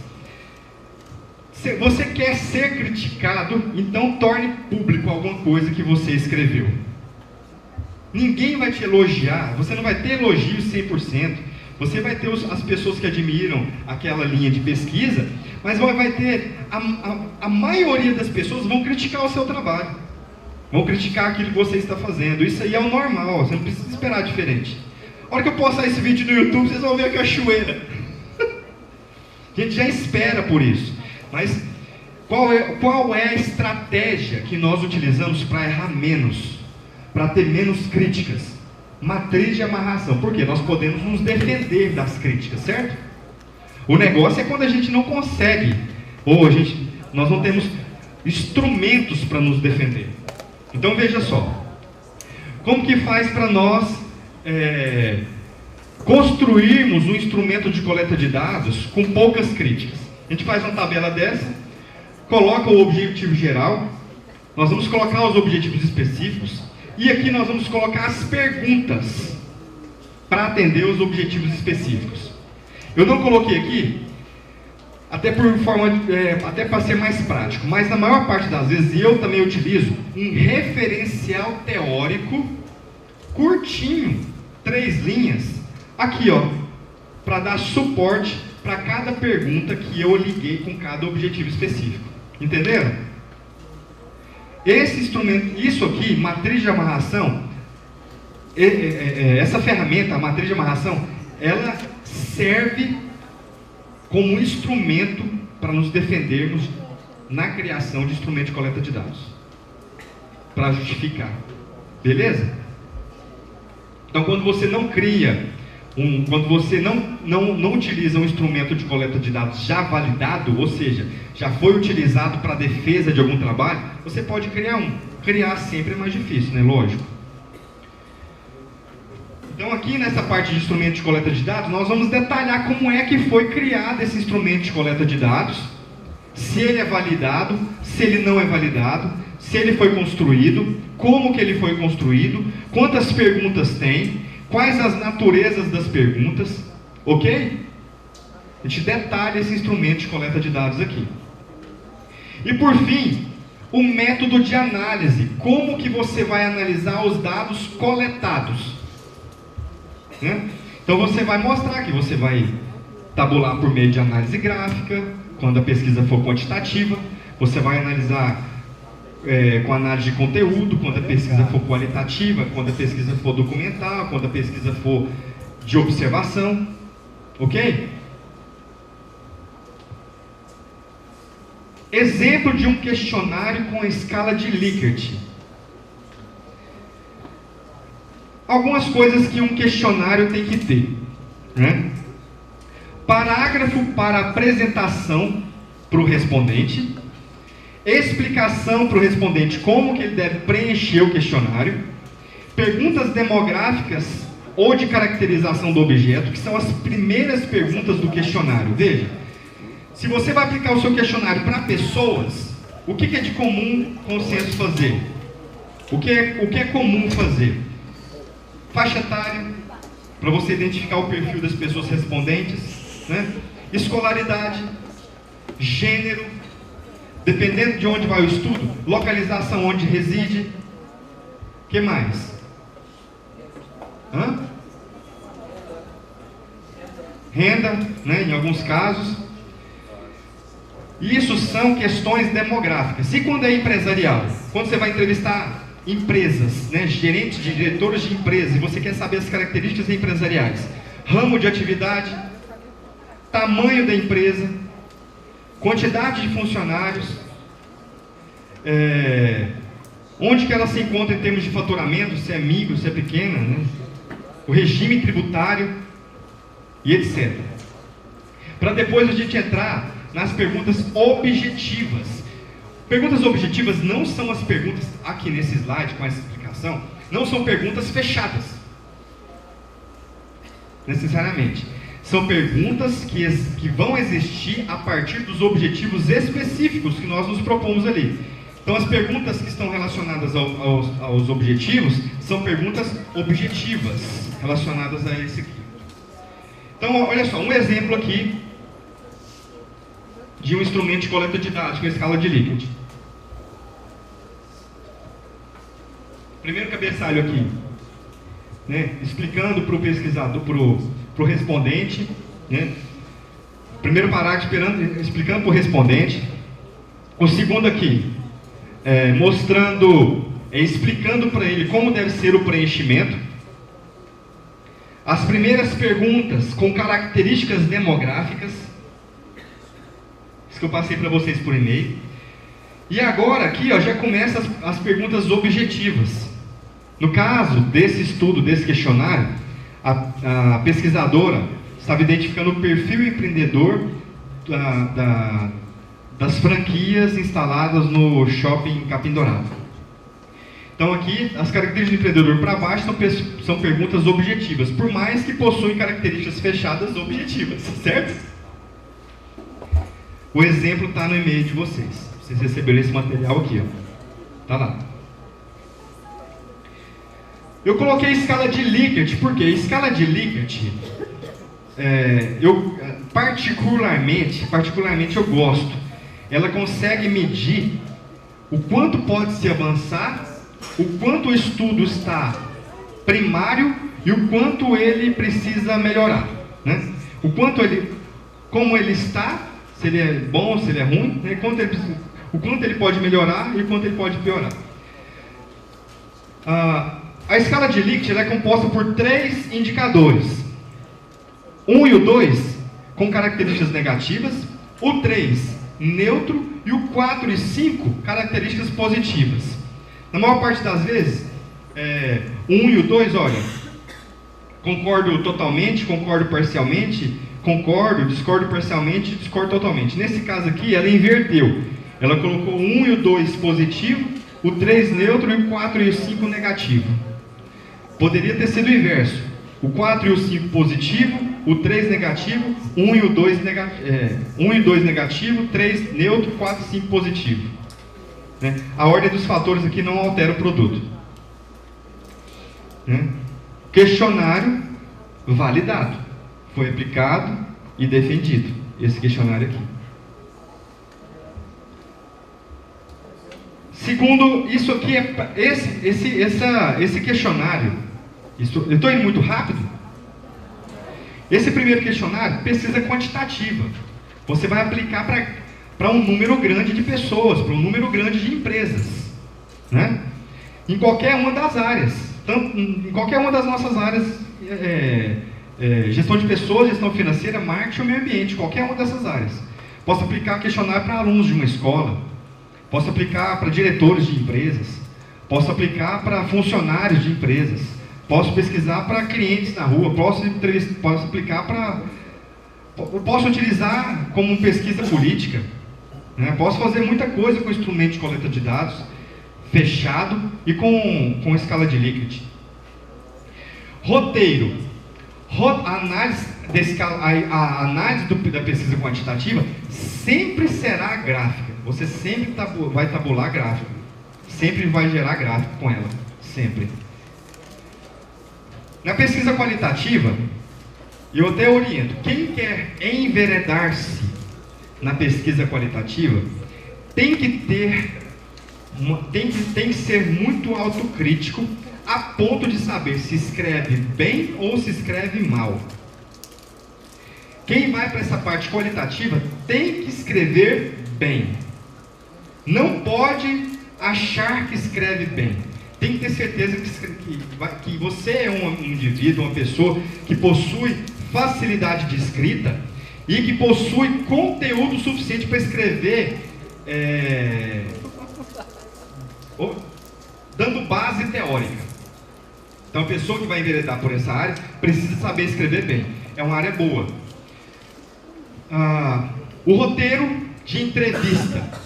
se você quer ser criticado, então torne público alguma coisa que você escreveu. Ninguém vai te elogiar, você não vai ter elogio 100%, você vai ter as pessoas que admiram aquela linha de pesquisa, mas vai ter, a maioria das pessoas vão criticar o seu trabalho, vão criticar aquilo que você está fazendo. Isso aí é o normal, você não precisa esperar diferente. A hora que eu postar esse vídeo no YouTube, vocês vão ver a cachoeira. A gente já espera por isso. Mas qual é a estratégia que nós utilizamos para errar menos? Para ter menos críticas? Matriz de amarração. Por quê? Nós podemos nos defender das críticas, certo? O negócio é quando a gente não consegue, ou nós não temos instrumentos para nos defender. Então veja só, como que faz para nós construirmos um instrumento de coleta de dados com poucas críticas? A gente faz uma tabela dessa, coloca o objetivo geral, nós vamos colocar os objetivos específicos, e aqui nós vamos colocar as perguntas para atender os objetivos específicos. Eu não coloquei aqui, até para ser mais prático, mas na maior parte das vezes eu também utilizo um referencial teórico curtinho, 3 linhas aqui, ó, para dar suporte para cada pergunta que eu liguei com cada objetivo específico. Entenderam? Esse instrumento, isso aqui, matriz de amarração, essa ferramenta, a matriz de amarração, ela serve como um instrumento para nos defendermos na criação de instrumento de coleta de dados, para justificar. Beleza? Então, quando você não cria, quando você não utiliza um instrumento de coleta de dados já validado, ou seja, já foi utilizado para defesa de algum trabalho, você pode criar um. Criar sempre é mais difícil, né? Lógico. Então, aqui nessa parte de instrumento de coleta de dados, nós vamos detalhar como é que foi criado esse instrumento de coleta de dados, se ele é validado, se ele não é validado, se ele foi construído, como que ele foi construído, quantas perguntas tem, quais as naturezas das perguntas, ok? A gente detalha esse instrumento de coleta de dados aqui. E por fim, o método de análise, como que você vai analisar os dados coletados, né? Então você vai mostrar que você vai tabular por meio de análise gráfica, quando a pesquisa for quantitativa, você vai analisar com análise de conteúdo, quando a pesquisa for qualitativa, quando a pesquisa for documental, quando a pesquisa for de observação, ok? Exemplo de um questionário com a escala de Likert. Algumas coisas que um questionário tem que ter, né? Parágrafo para apresentação para o respondente, explicação para o respondente como que ele deve preencher o questionário, perguntas demográficas ou de caracterização do objeto, que são as primeiras perguntas do questionário. Veja, se você vai aplicar o seu questionário para pessoas, o que é de comum consenso fazer? O que é comum fazer? Faixa etária, para você identificar o perfil das pessoas respondentes, né? Escolaridade, gênero, dependendo de onde vai o estudo, localização onde reside. O que mais? Renda, né, em alguns casos. Isso são questões demográficas. E quando é empresarial? Quando você vai entrevistar empresas, né, gerentes, diretores de empresas, e você quer saber as características empresariais, ramo de atividade, tamanho da empresa, quantidade de funcionários, onde que ela se encontra em termos de faturamento, se é micro, se é pequena, né? O regime tributário e etc. Para depois a gente entrar nas perguntas objetivas. Perguntas objetivas não são as perguntas, aqui nesse slide, com essa explicação, não são perguntas fechadas, necessariamente. São perguntas que vão existir a partir dos objetivos específicos que nós nos propomos ali. Então, as perguntas que estão relacionadas aos objetivos são perguntas objetivas, relacionadas a esse aqui. Então, olha só, um exemplo aqui de um instrumento de coleta de dados com a escala de Likert. Primeiro cabeçalho aqui, né, explicando para o pesquisador, para o respondente, né? Primeiro parágrafo explicando para o respondente. O segundo aqui, explicando para ele como deve ser o preenchimento. As primeiras perguntas com características demográficas, isso que eu passei para vocês por e-mail. E agora aqui, ó, já começa as perguntas objetivas. No caso desse estudo, desse questionário, a pesquisadora estava identificando o perfil empreendedor das franquias instaladas no shopping Capim Dourado. Então aqui, as características do empreendedor para baixo são perguntas objetivas, por mais que possuem características fechadas objetivas, certo? O exemplo está no e-mail de vocês. Vocês receberam esse material aqui, ó. Tá lá. Eu coloquei escala de Likert, porque a escala de Likert, eu particularmente eu gosto. Ela consegue medir o quanto pode se avançar, o quanto o estudo está primário e o quanto ele precisa melhorar, né? Como ele está, se ele é bom, se ele é ruim, né? O quanto ele pode melhorar e o quanto ele pode piorar. A escala de Likert ela é composta por 3 indicadores. 1 e o 2 com características negativas, o 3 neutro e o 4 e 5 características positivas. Na maior parte das vezes, 1 e o 2, olha, concordo totalmente, concordo parcialmente, concordo, discordo parcialmente, discordo totalmente. Nesse caso aqui, ela inverteu. Ela colocou o 1 e o 2 positivo, o 3 neutro e o 4 e o 5 negativo. Poderia ter sido o inverso. O 4 e o 5 positivo, o 3 negativo, 1 e o 2 negativo, 3 neutro, 4 e 5 positivo. Né? A ordem dos fatores aqui não altera o produto. Né? Questionário validado. Foi aplicado e defendido. Esse questionário aqui. Segundo, isso aqui esse questionário, eu estou indo muito rápido? Esse primeiro questionário, pesquisa quantitativa. Você vai aplicar para um número grande de pessoas, para um número grande de empresas, né? Em qualquer uma das áreas, em qualquer uma das nossas áreas, gestão de pessoas, gestão financeira, marketing ou meio ambiente, qualquer uma dessas áreas. Posso aplicar questionário para alunos de uma escola, posso aplicar para diretores de empresas, posso aplicar para funcionários de empresas, posso pesquisar para clientes na rua, posso aplicar posso utilizar como pesquisa política, né? Posso fazer muita coisa com instrumento de coleta de dados fechado e com escala de Likert. Roteiro. A análise da pesquisa quantitativa sempre será gráfica. Você sempre vai tabular gráfico. Sempre vai gerar gráfico com ela. Sempre. Na pesquisa qualitativa, eu até oriento. Quem quer enveredar-se na pesquisa qualitativa tem que ser muito autocrítico a ponto de saber se escreve bem ou se escreve mal. Quem vai para essa parte qualitativa tem que escrever bem. Não pode achar que escreve bem. Tem que ter certeza que você é um indivíduo, uma pessoa que possui facilidade de escrita e que possui conteúdo suficiente para escrever, dando base teórica. Então a pessoa que vai enveredar por essa área precisa saber escrever bem. É uma área boa. O roteiro de entrevista.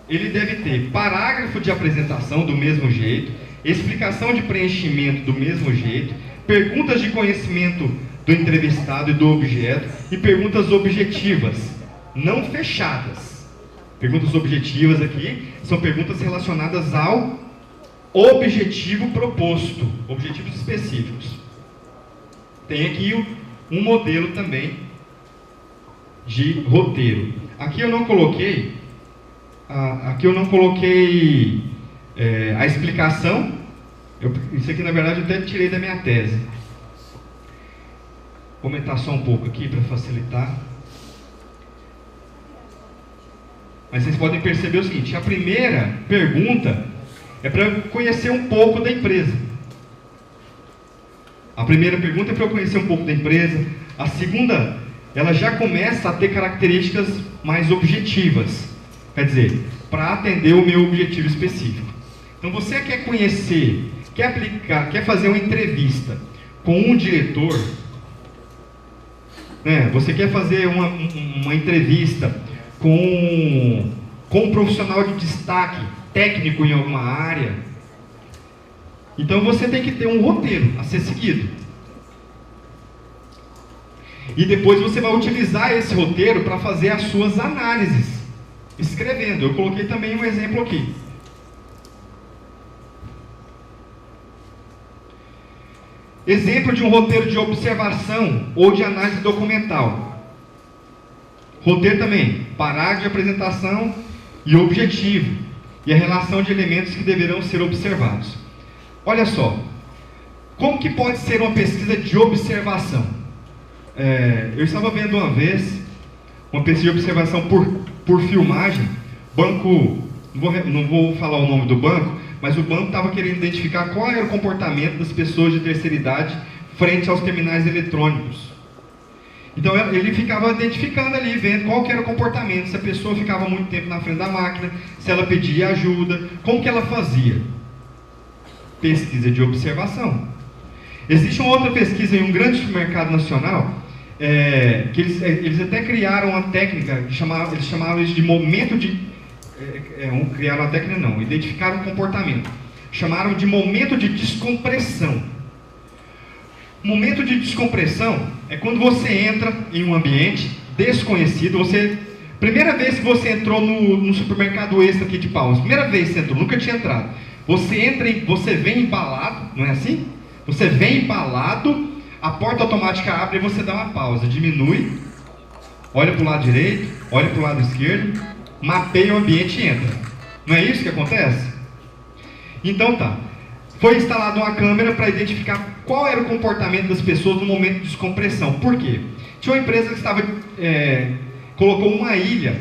Ele deve ter parágrafo de apresentação do mesmo jeito, explicação de preenchimento do mesmo jeito, perguntas de conhecimento do entrevistado e do objeto e perguntas objetivas, não fechadas. Perguntas objetivas aqui são perguntas relacionadas ao objetivo proposto, objetivos específicos. Tem aqui um modelo também de roteiro. Aqui eu não coloquei a explicação. Isso aqui na verdade eu até tirei da minha tese. Vou aumentar só um pouco aqui para facilitar. Mas vocês podem perceber o seguinte: a primeira pergunta é para eu conhecer um pouco da empresa. A primeira pergunta é para eu conhecer um pouco da empresa. A segunda, ela já começa a ter características mais objetivas. Quer dizer, para atender o meu objetivo específico. Então você quer conhecer, quer aplicar, quer fazer uma entrevista com um diretor, né? Você quer fazer uma entrevista com um profissional de destaque, técnico em alguma área. Então você tem que ter um roteiro a ser seguido. E depois você vai utilizar esse roteiro para fazer as suas análises, escrevendo. Eu coloquei também um exemplo aqui. Exemplo de um roteiro de observação ou de análise documental. Roteiro também, parágrafo de apresentação e objetivo, e a relação de elementos que deverão ser observados. Olha só, Como que pode ser uma pesquisa de observação? Eu estava vendo uma vez uma pesquisa de observação por filmagem. Banco, não vou falar o nome do banco, mas o banco estava querendo identificar qual era o comportamento das pessoas de terceira idade frente aos terminais eletrônicos. Então ele ficava identificando ali, vendo qual que era o comportamento, se a pessoa ficava muito tempo na frente da máquina, se ela pedia ajuda, como que ela fazia. Pesquisa de observação. Existe uma outra pesquisa em um grande supermercado nacional, que eles até criaram uma técnica, eles chamavam isso de momento de... criaram uma técnica não, identificaram o comportamento. Chamaram de momento de descompressão. Momento de descompressão é quando você entra em um ambiente desconhecido, primeira vez que você entrou no supermercado Extra aqui de Palmas, primeira vez que você entrou, nunca tinha entrado. Você vem embalado, não é assim? Você vem embalado, a porta automática abre e você dá uma pausa, diminui, olha para o lado direito, olha para o lado esquerdo, mapeia o ambiente e entra. Não é isso que acontece? Então tá. Foi instalada uma câmera para identificar qual era o comportamento das pessoas no momento de descompressão. Por quê? Tinha uma empresa que colocou uma ilha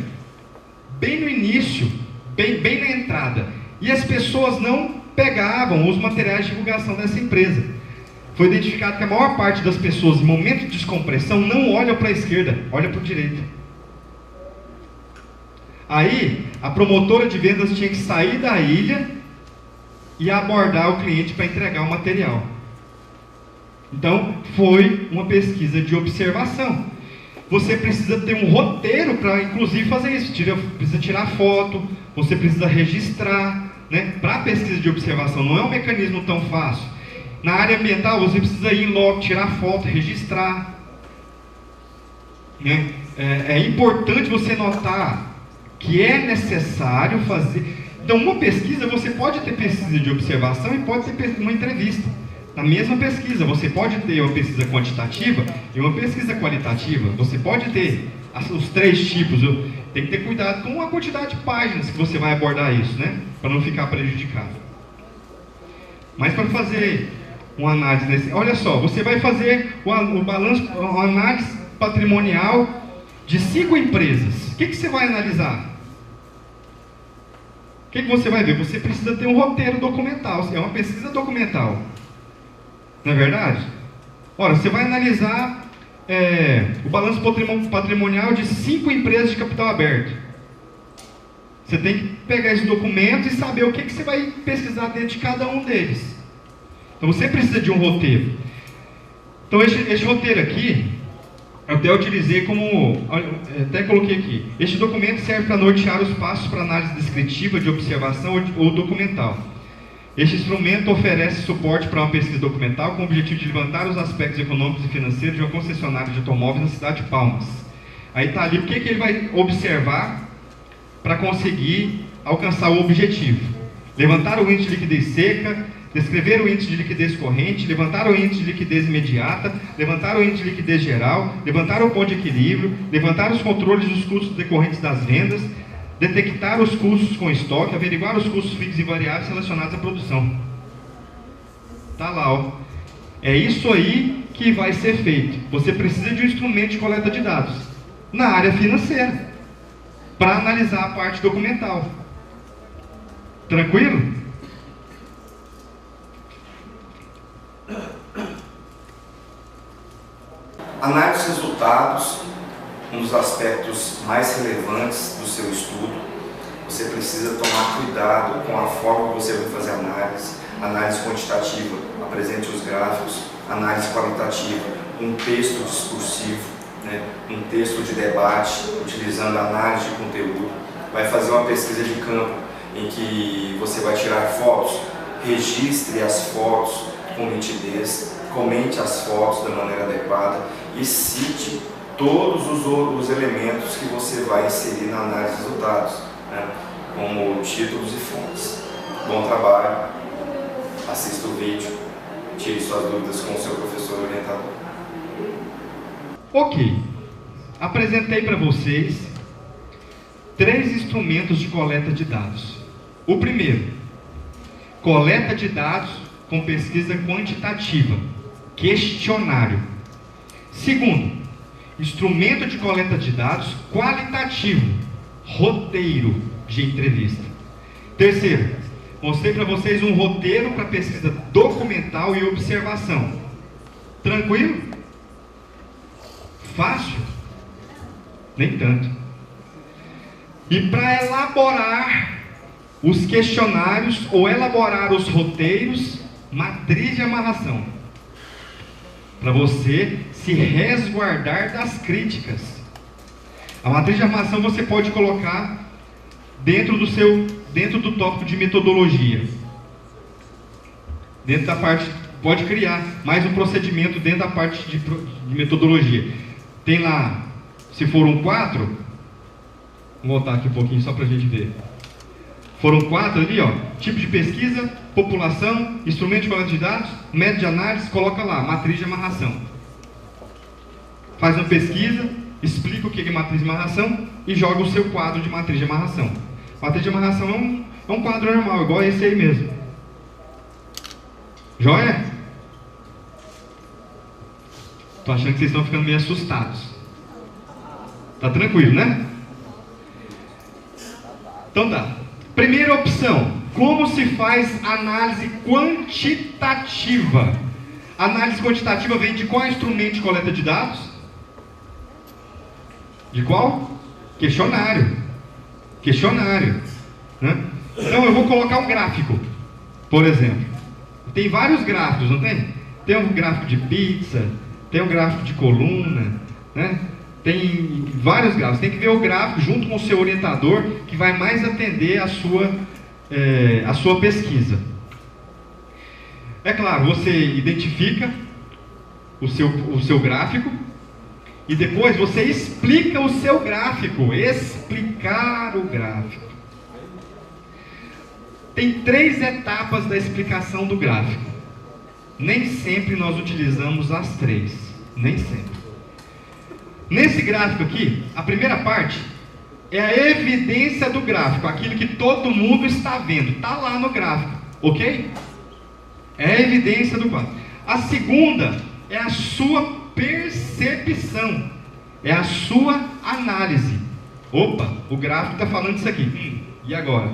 bem no início, bem na entrada. E as pessoas não pegavam os materiais de divulgação dessa empresa. Foi identificado que a maior parte das pessoas, no momento de descompressão, não olha para a esquerda, olha para a direita. Aí, a promotora de vendas tinha que sair da ilha e abordar o cliente para entregar o material. Então, foi uma pesquisa de observação. Você precisa ter um roteiro para, inclusive, fazer isso. Precisa tirar foto, você precisa registrar, né? Para a pesquisa de observação, não é um mecanismo tão fácil. Na área ambiental, você precisa ir logo, tirar foto, registrar. Né? É importante você notar que é necessário fazer... Então, uma pesquisa, você pode ter pesquisa de observação e pode ter uma entrevista. Na mesma pesquisa, você pode ter uma pesquisa quantitativa e uma pesquisa qualitativa. Você pode ter os três tipos. Tem que ter cuidado com a quantidade de páginas que você vai abordar isso, né? Para não ficar prejudicado. Mas para fazer uma análise olha só, você vai fazer o balanço, uma análise patrimonial de 5 empresas. O que você vai analisar? O que você vai ver? Você precisa ter um roteiro documental, é uma pesquisa documental. Não é verdade? Ora, você vai analisar o balanço patrimonial de 5 empresas de capital aberto. Você tem que pegar esse documento e saber o que você vai pesquisar dentro de cada um deles. Então você precisa de um roteiro. Então esse roteiro aqui, eu até utilizei até coloquei aqui. Este documento serve para nortear os passos para análise descritiva, de observação ou documental. Este instrumento oferece suporte para uma pesquisa documental com o objetivo de levantar os aspectos econômicos e financeiros de uma concessionária de automóveis na cidade de Palmas. Aí está ali o que ele vai observar para conseguir alcançar o objetivo. Levantar o índice de liquidez seca, descrever o índice de liquidez corrente, levantar o índice de liquidez imediata, levantar o índice de liquidez geral, levantar o ponto de equilíbrio, levantar os controles dos custos decorrentes das vendas, detectar os custos com estoque, averiguar os custos fixos e variáveis relacionados à produção. Está lá, ó. É isso aí que vai ser feito. Você precisa de um instrumento de coleta de dados na área financeira para analisar a parte documental. Tranquilo? Análise de resultados, um dos aspectos mais relevantes do seu estudo. Você precisa tomar cuidado com a forma que você vai fazer a análise quantitativa, apresente os gráficos, análise qualitativa, um texto discursivo, né? Um texto de debate, utilizando análise de conteúdo. Vai fazer uma pesquisa de campo, em que você vai tirar fotos, registre as fotos com nitidez, comente as fotos da maneira adequada e cite todos os elementos que você vai inserir na análise de resultados, né? Como títulos e fontes. Bom trabalho, assista o vídeo, tire suas dúvidas com o seu professor orientador. Ok, apresentei para vocês 3 instrumentos de coleta de dados. O primeiro, coleta de dados com pesquisa quantitativa, questionário. Segundo, instrumento de coleta de dados qualitativo, roteiro de entrevista. Terceiro, mostrei para vocês um roteiro para pesquisa documental e observação. Tranquilo? Fácil? Nem tanto. E para elaborar os questionários ou elaborar os roteiros, matriz de amarração. Para você se resguardar das críticas. A matriz de amarração você pode colocar dentro do tópico de metodologia. Dentro da parte, pode criar mais um procedimento dentro da parte de metodologia. Tem lá, se foram 4, vou voltar aqui um pouquinho só para a gente ver. Foram 4 ali, ó, tipo de pesquisa, população, instrumento de coleta de dados, método de análise, coloca lá, matriz de amarração. Faz uma pesquisa, explica o que é matriz de amarração e joga o seu quadro de matriz de amarração. Matriz de amarração é um quadro normal, igual esse aí mesmo. Joia? Tô achando que vocês estão ficando meio assustados. Tá tranquilo, né? Então tá. Primeira opção, como se faz análise quantitativa? Análise quantitativa vem de qual instrumento de coleta de dados? De qual? Questionário. Questionário. Né? Então eu vou colocar um gráfico, por exemplo. Tem vários gráficos, não tem? Tem um gráfico de pizza, tem um gráfico de coluna, né? Tem vários gráficos. Tem que ver o gráfico junto com o seu orientador, que vai mais atender a sua pesquisa. É claro, você identifica o seu gráfico e depois você explica o seu gráfico. Explicar o gráfico. Tem 3 etapas da explicação do gráfico. Nem sempre nós utilizamos as 3. Nem sempre. Nesse gráfico aqui, a primeira parte é a evidência do gráfico, aquilo que todo mundo está vendo, está lá no gráfico, ok? É a evidência do quadro. A segunda é a sua percepção, é a sua análise. Opa, o gráfico está falando isso aqui, e agora?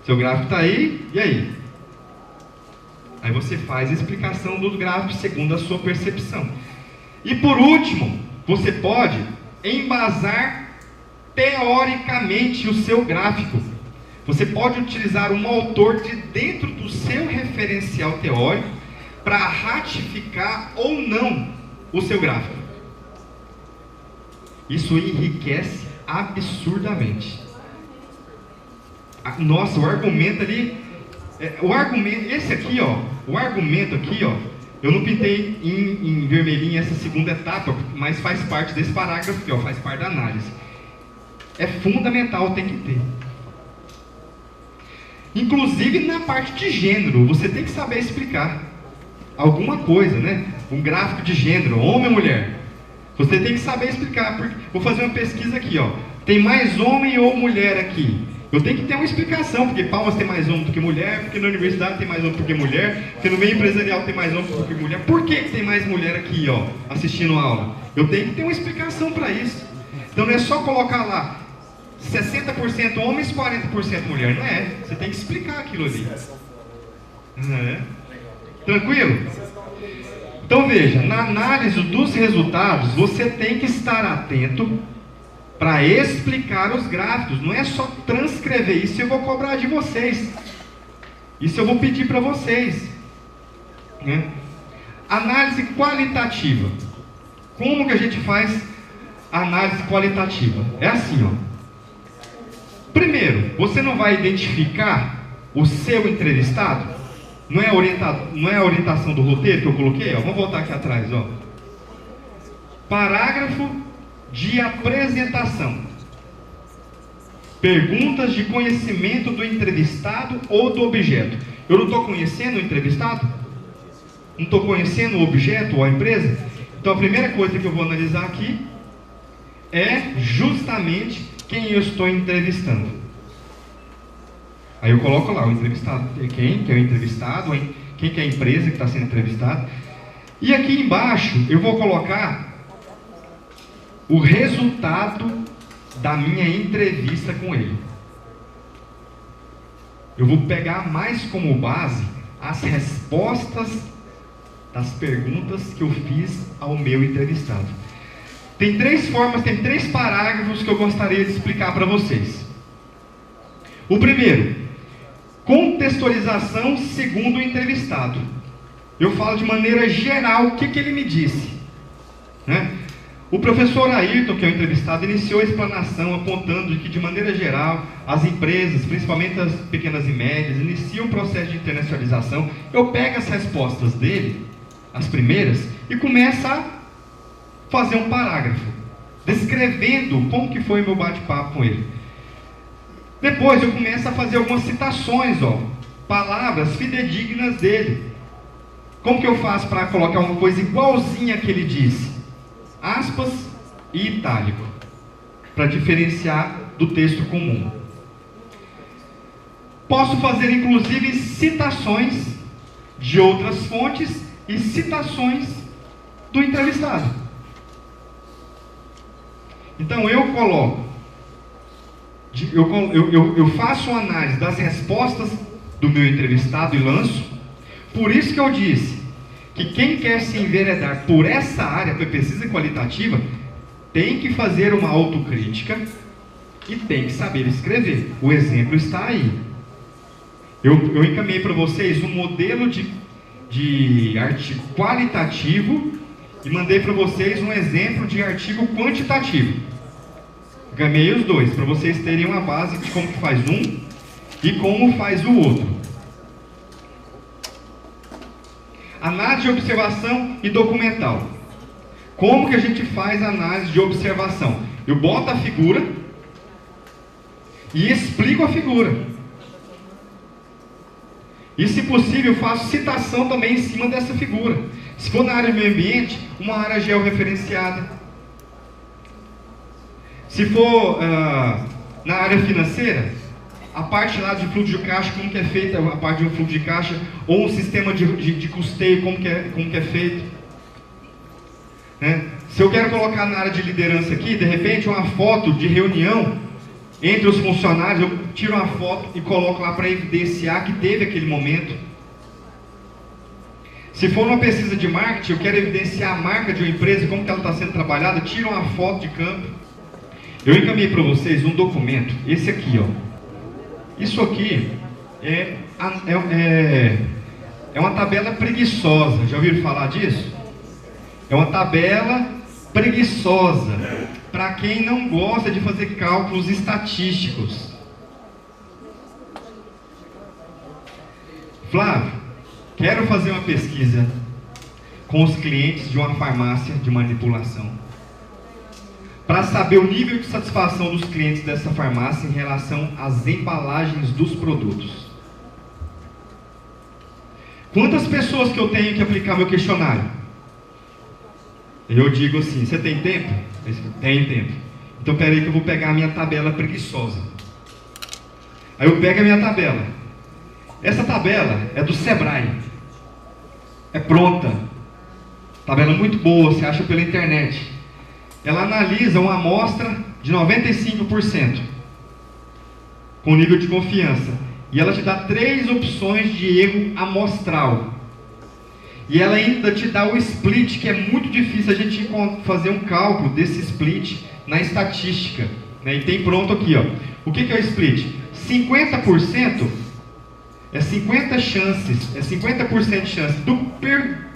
Seu gráfico está aí, e aí? Aí você faz a explicação do gráfico segundo a sua percepção. E por último, você pode embasar teoricamente o seu gráfico. Você pode utilizar um autor de dentro do seu referencial teórico para ratificar ou não o seu gráfico. Isso enriquece absurdamente. Nossa, o argumento ali, esse aqui, ó, o argumento aqui, ó, eu não pintei em vermelhinho essa segunda etapa, mas faz parte desse parágrafo aqui, ó, faz parte da análise. É fundamental, tem que ter. Inclusive na parte de gênero, você tem que saber explicar alguma coisa, né? Um gráfico de gênero, homem ou mulher. Você tem que saber explicar, porque vou fazer uma pesquisa aqui, ó. Tem mais homem ou mulher aqui? Eu tenho que ter uma explicação, porque Palmas tem mais homem do que mulher, porque na universidade tem mais homem do que mulher, porque no meio empresarial tem mais homem do que mulher. Por que tem mais mulher aqui, ó, assistindo a aula? Eu tenho que ter uma explicação para isso. Então não é só colocar lá 60% homens, 40% mulher. Não é. Você tem que explicar aquilo ali. Tranquilo? Então veja, na análise dos resultados, você tem que estar atento para explicar os gráficos. Não é só transcrever. Isso eu vou cobrar de vocês. Isso eu vou pedir para vocês. Né? Análise qualitativa. Como que a gente faz análise qualitativa? É assim, ó. Primeiro, você não vai identificar o seu entrevistado? Não é a orientação do roteiro que eu coloquei? Ó? Vamos voltar aqui atrás. Ó. Parágrafo de apresentação. Perguntas de conhecimento do entrevistado ou do objeto. Eu não estou conhecendo o entrevistado? Não estou conhecendo o objeto ou a empresa? Então a primeira coisa que eu vou analisar aqui é justamente quem eu estou entrevistando. Aí eu coloco lá o entrevistado, quem que é o entrevistado, quem que é a empresa que está sendo entrevistada. E aqui embaixo eu vou colocar o resultado da minha entrevista com ele. Eu vou pegar mais como base as respostas das perguntas que eu fiz ao meu entrevistado. Tem 3 formas, tem 3 parágrafos que eu gostaria de explicar para vocês. O primeiro, contextualização segundo o entrevistado. Eu falo de maneira geral o que ele me disse, né? O professor Ayrton, que é o entrevistado, iniciou a explanação apontando que, de maneira geral, as empresas, principalmente as pequenas e médias, iniciam um processo de internacionalização. Eu pego as respostas dele, as primeiras, e começo a fazer um parágrafo, descrevendo como que foi o meu bate-papo com ele. Depois eu começo a fazer algumas citações, palavras fidedignas dele. Como que eu faço para colocar uma coisa igualzinha que ele disse? Aspas e itálico, para diferenciar do texto comum. Posso fazer inclusive citações de outras fontes e citações do entrevistado. Então eu coloco, eu faço uma análise das respostas do meu entrevistado e lanço. Por isso que eu disse que quem quer se enveredar por essa área, para pesquisa qualitativa, tem que fazer uma autocrítica e tem que saber escrever. O exemplo está aí. Eu encaminhei para vocês um modelo de artigo qualitativo e mandei para vocês um exemplo de artigo quantitativo. Encaminhei os dois, para vocês terem uma base de como que faz um e como faz o outro. Análise de observação e documental. Como que a gente faz a análise de observação? Eu boto a figura e explico a figura. E, se possível, faço citação também em cima dessa figura. Se for na área do meio ambiente, uma área georreferenciada. Se for na área financeira, a parte lá de fluxo de caixa, como que é feita a parte de um fluxo de caixa, ou um sistema de custeio, como que é feito. Né? Se eu quero colocar na área de liderança aqui, de repente uma foto de reunião entre os funcionários, eu tiro uma foto e coloco lá para evidenciar que teve aquele momento. Se for uma pesquisa de marketing, eu quero evidenciar a marca de uma empresa, como que ela está sendo trabalhada, tiro uma foto de campo. Eu encaminhei para vocês um documento, esse aqui, Isso aqui é uma tabela preguiçosa. Já ouviram falar disso? É uma tabela preguiçosa para quem não gosta de fazer cálculos estatísticos. Flávio, quero fazer uma pesquisa com os clientes de uma farmácia de manipulação, para saber o nível de satisfação dos clientes dessa farmácia em relação às embalagens dos produtos. Quantas pessoas que eu tenho que aplicar meu questionário? Eu digo assim, você tem tempo? Tem tempo. Então peraí que eu vou pegar a minha tabela preguiçosa. Aí eu pego a minha tabela. Essa tabela é do Sebrae. É pronta. Tabela muito boa, você acha pela internet. Ela analisa uma amostra de 95%, com nível de confiança. E ela te dá 3 opções de erro amostral. E ela ainda te dá o split, que é muito difícil a gente fazer um cálculo desse split na estatística. Né? E tem pronto aqui, O que é o split? 50% é 50 chances, é 50% de chance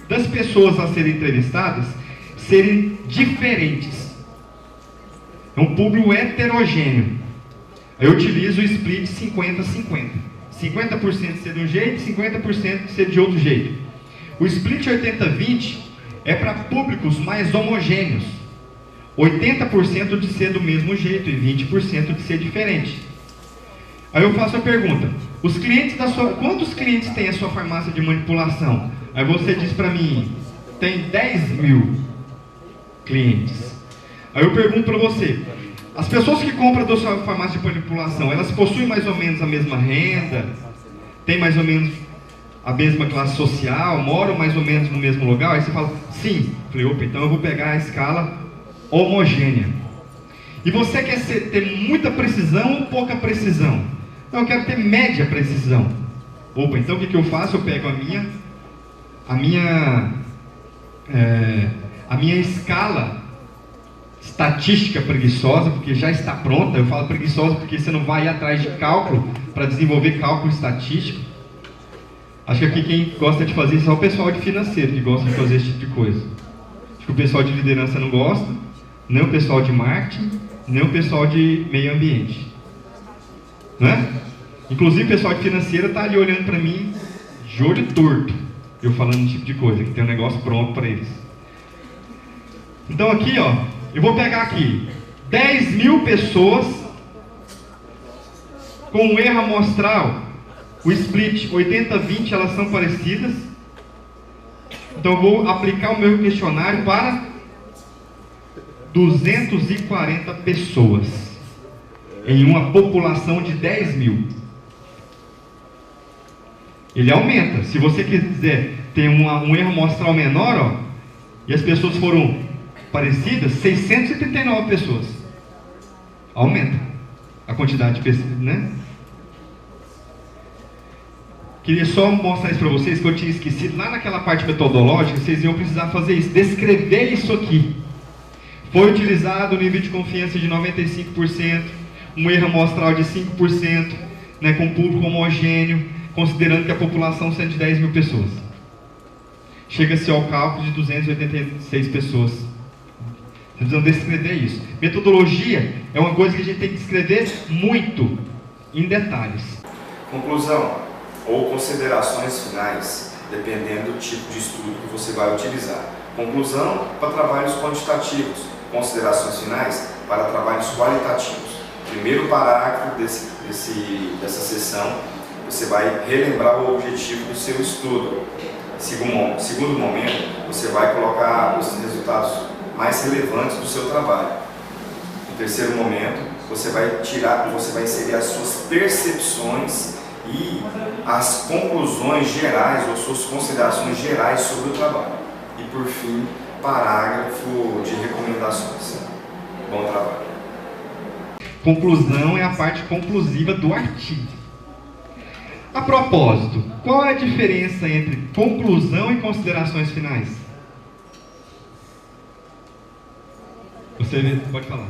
das pessoas a serem entrevistadas serem diferentes. É um público heterogêneo. Eu utilizo o split 50-50. 50% ser de um jeito, 50% ser de outro jeito. O split 80-20 é para públicos mais homogêneos. 80% de ser do mesmo jeito e 20% de ser diferente. Aí eu faço a pergunta: quantos clientes tem a sua farmácia de manipulação? Aí você diz para mim, tem 10 mil clientes. Aí eu pergunto para você, As pessoas que compram da sua farmácia de manipulação, elas possuem mais ou menos a mesma renda, têm mais ou menos a mesma classe social, moram mais ou menos no mesmo lugar? Aí você fala, sim. Eu falei, opa, então eu vou pegar a escala homogênea. E você quer ter muita precisão ou pouca precisão? Não, eu quero ter média precisão. Opa, então o que eu faço? Eu pego a minha escala estatística preguiçosa, porque já está pronta. Eu falo preguiçosa porque você não vai ir atrás de cálculo para desenvolver cálculo estatístico. Acho que aqui quem gosta de fazer isso é o pessoal de financeiro que gosta de fazer esse tipo de coisa. Acho que o pessoal de liderança não gosta, nem o pessoal de marketing, nem o pessoal de meio ambiente. Não é? Inclusive o pessoal de financeira está ali olhando para mim de olho torto, eu falando esse tipo de coisa, que tem um negócio pronto para eles. Então aqui, ó, eu vou pegar aqui 10 mil pessoas com um erro amostral, o split 80-20, elas são parecidas. Então eu vou aplicar o meu questionário para 240 pessoas em uma população de 10 mil. Ele aumenta. Se você quiser ter um erro amostral menor, ó, e as pessoas foram parecidas, 639 pessoas. Aumenta a quantidade de pessoas, né? Queria só mostrar isso para vocês, que eu tinha esquecido. Lá naquela parte metodológica, vocês iam precisar fazer isso, descrever isso aqui. Foi utilizado o nível de confiança de 95%, um erro amostral de 5%, né, com público homogêneo, considerando que a população são de 10 mil pessoas. Chega-se ao cálculo de 286 pessoas. Vocês precisam descrever isso. Metodologia é uma coisa que a gente tem que descrever muito, em detalhes. Conclusão ou considerações finais, dependendo do tipo de estudo que você vai utilizar. Conclusão para trabalhos quantitativos, considerações finais para trabalhos qualitativos. Primeiro parágrafo dessa sessão, você vai relembrar o objetivo do seu estudo. Segundo momento, você vai colocar os resultados mais relevantes do seu trabalho. No terceiro momento, você vai inserir as suas percepções e as conclusões gerais ou suas considerações gerais sobre o trabalho. E por fim, parágrafo de recomendações. Bom trabalho. Conclusão é a parte conclusiva do artigo. A propósito, qual é a diferença entre conclusão e considerações finais? Você pode falar.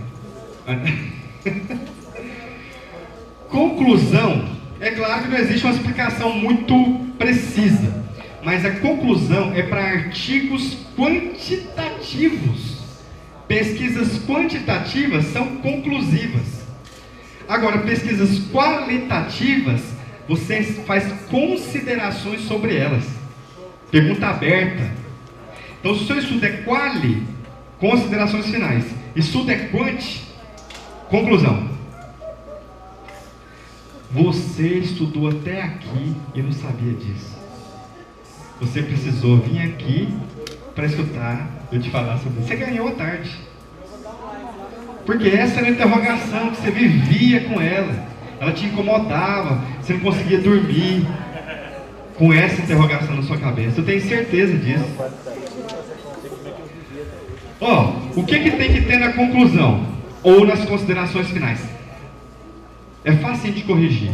Conclusão, é claro que não existe uma explicação muito precisa, mas a conclusão é para artigos quantitativos. Pesquisas quantitativas são conclusivas. Agora, pesquisas qualitativas, você faz considerações sobre elas. Pergunta aberta. Então, se o seu estudo é quali, considerações finais. Estudo é quanti, conclusão. Você estudou até aqui e não sabia disso. Você precisou vir aqui para escutar eu te falar sobre isso. Você ganhou a tarde. Porque essa era a interrogação que você vivia com ela. Ela te incomodava, você não conseguia dormir com essa interrogação na sua cabeça. Eu tenho certeza disso. Ó, o que tem que ter na conclusão ou nas considerações finais? É fácil de corrigir.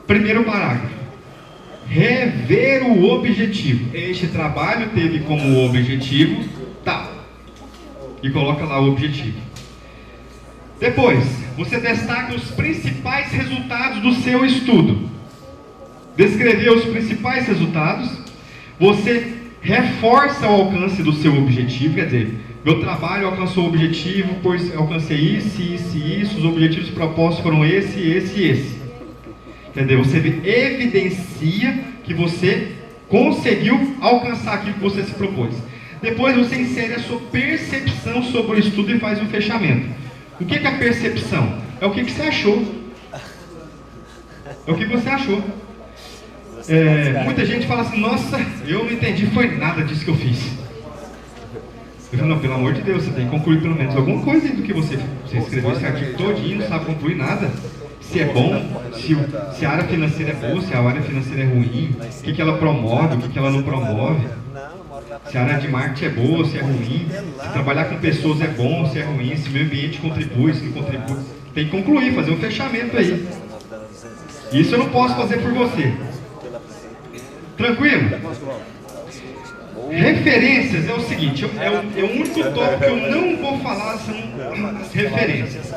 Primeiro parágrafo. Rever o objetivo. Este trabalho teve como objetivo tal. E coloca lá o objetivo. Depois, você destaca os principais resultados do seu estudo. Descrever os principais resultados. Você reforça o alcance do seu objetivo. Quer dizer, meu trabalho alcançou o objetivo, pois alcancei isso. Os objetivos propostos foram esse. Entendeu? Você evidencia que você conseguiu alcançar aquilo que você se propôs. Depois você insere a sua percepção sobre o estudo e faz um fechamento. O que é a percepção? É o que você achou. É o que você achou. Muita gente fala assim, nossa, eu não entendi, foi nada disso que eu fiz. Eu falei, não, pelo amor de Deus, você tem que concluir pelo menos alguma coisa aí do que você escreveu esse artigo todinho, não sabe concluir nada. Se é bom, se a área financeira é boa, se a área financeira é ruim, o que ela promove, o que ela não promove. Se a área de marketing é boa, se é ruim, se trabalhar com pessoas é bom, se é ruim, se o meio ambiente contribui, se não contribui. Tem que concluir, fazer um fechamento aí. Isso eu não posso fazer por você. Tranquilo? Referências é o seguinte, é o único tópico que eu não vou falar, são as referências.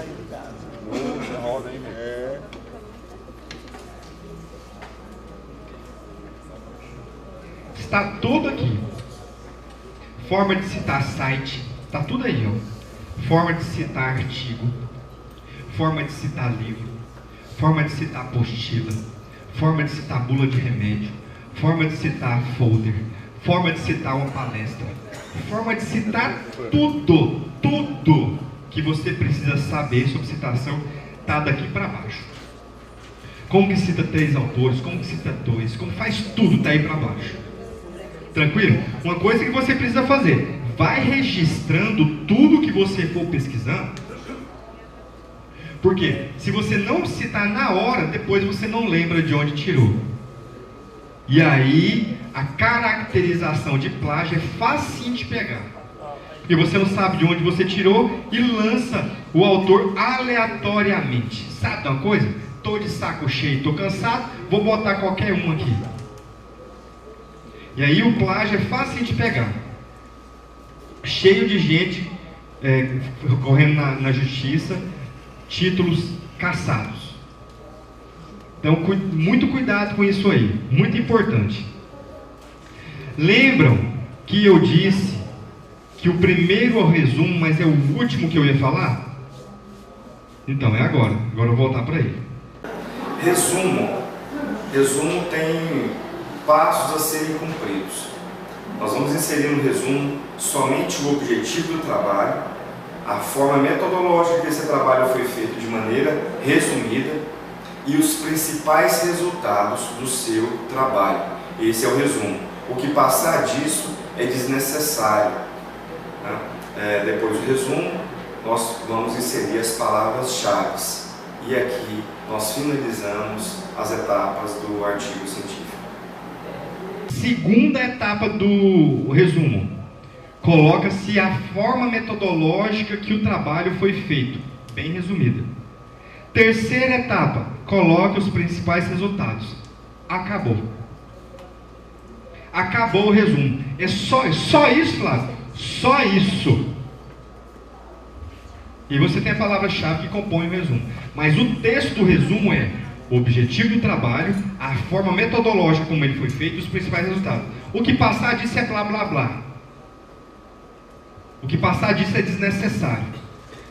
Está tudo aqui. Forma de citar site, está tudo aí, ó. Forma de citar artigo, forma de citar livro, forma de citar apostila, forma de citar bula de remédio, forma de citar folder, forma de citar uma palestra, forma de citar tudo que você precisa saber sobre citação está daqui para baixo. Como que cita 3 autores, como que cita 2, como faz tudo, está aí para baixo. Tranquilo? Uma coisa que você precisa fazer, vai registrando tudo que você for pesquisando. Porque se você não citar na hora, depois você não lembra de onde tirou. E aí, a caracterização de plágio é facinho de pegar. Porque você não sabe de onde você tirou e lança o autor aleatoriamente. Sabe uma coisa? Estou de saco cheio, estou cansado, vou botar qualquer um aqui. E aí o plágio é fácil de pegar. Cheio de gente correndo na justiça, títulos caçados. Então, muito cuidado com isso aí, muito importante. Lembram que eu disse que o primeiro é o resumo, mas é o último que eu ia falar? Então, é agora. Agora eu vou voltar para ele. Resumo tem passos a serem cumpridos. Nós vamos inserir no resumo somente o objetivo do trabalho, a forma metodológica que esse trabalho foi feito de maneira resumida e os principais resultados do seu trabalho. Esse é o resumo. O que passar disso é desnecessário. Né? Depois do resumo, nós vamos inserir as palavras-chave. E aqui nós finalizamos as etapas do artigo científico. Segunda etapa do resumo. Coloca-se a forma metodológica que o trabalho foi feito. Bem resumida. Terceira etapa. Coloque os principais resultados. Acabou. Acabou o resumo. É só isso, Flávio? Só isso. E você tem a palavra-chave que compõe o resumo. Mas o texto do resumo é o objetivo do trabalho, a forma metodológica como ele foi feito e os principais resultados. O que passar disso é blá blá blá. O que passar disso é desnecessário.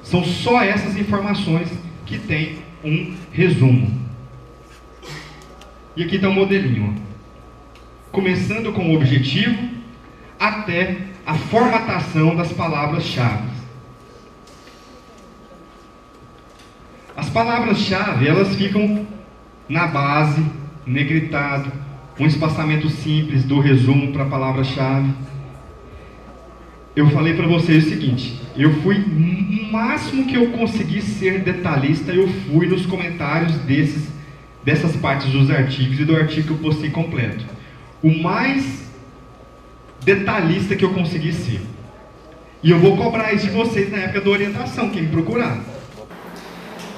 São só essas informações que tem um resumo. E aqui está um modelinho. Começando com o objetivo até a formatação das palavras-chave. As palavras-chave, elas ficam na base, negritado, um espaçamento simples do resumo para a palavra-chave. Eu falei para vocês o seguinte, eu fui, o máximo que eu consegui ser detalhista, eu fui nos comentários dessas partes dos artigos e do artigo que eu postei completo. O mais detalhista que eu consegui ser. E eu vou cobrar isso de vocês na época da orientação, quem me procurar.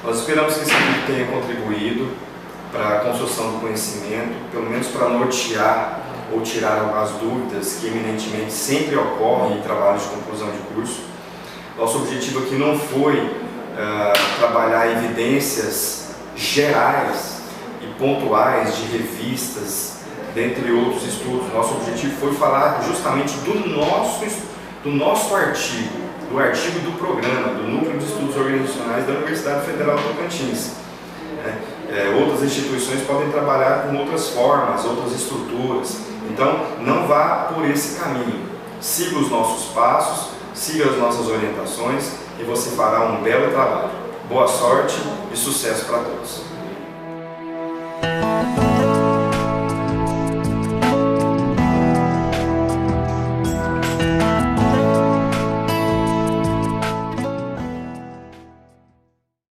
Nós esperamos que esse vídeo tenha contribuído para a construção do conhecimento, pelo menos para nortear ou tirar algumas dúvidas que eminentemente sempre ocorrem em trabalhos de conclusão de curso. Nosso objetivo aqui não foi trabalhar evidências gerais e pontuais de revistas, dentre outros estudos. Nosso objetivo foi falar justamente do nosso artigo, do artigo do programa, do Núcleo de Estudos Organizacionais da Universidade Federal do Tocantins. Outras instituições podem trabalhar com outras formas, outras estruturas. Então, não vá por esse caminho. Siga os nossos passos, siga as nossas orientações e você fará um belo trabalho. Boa sorte e sucesso para todos.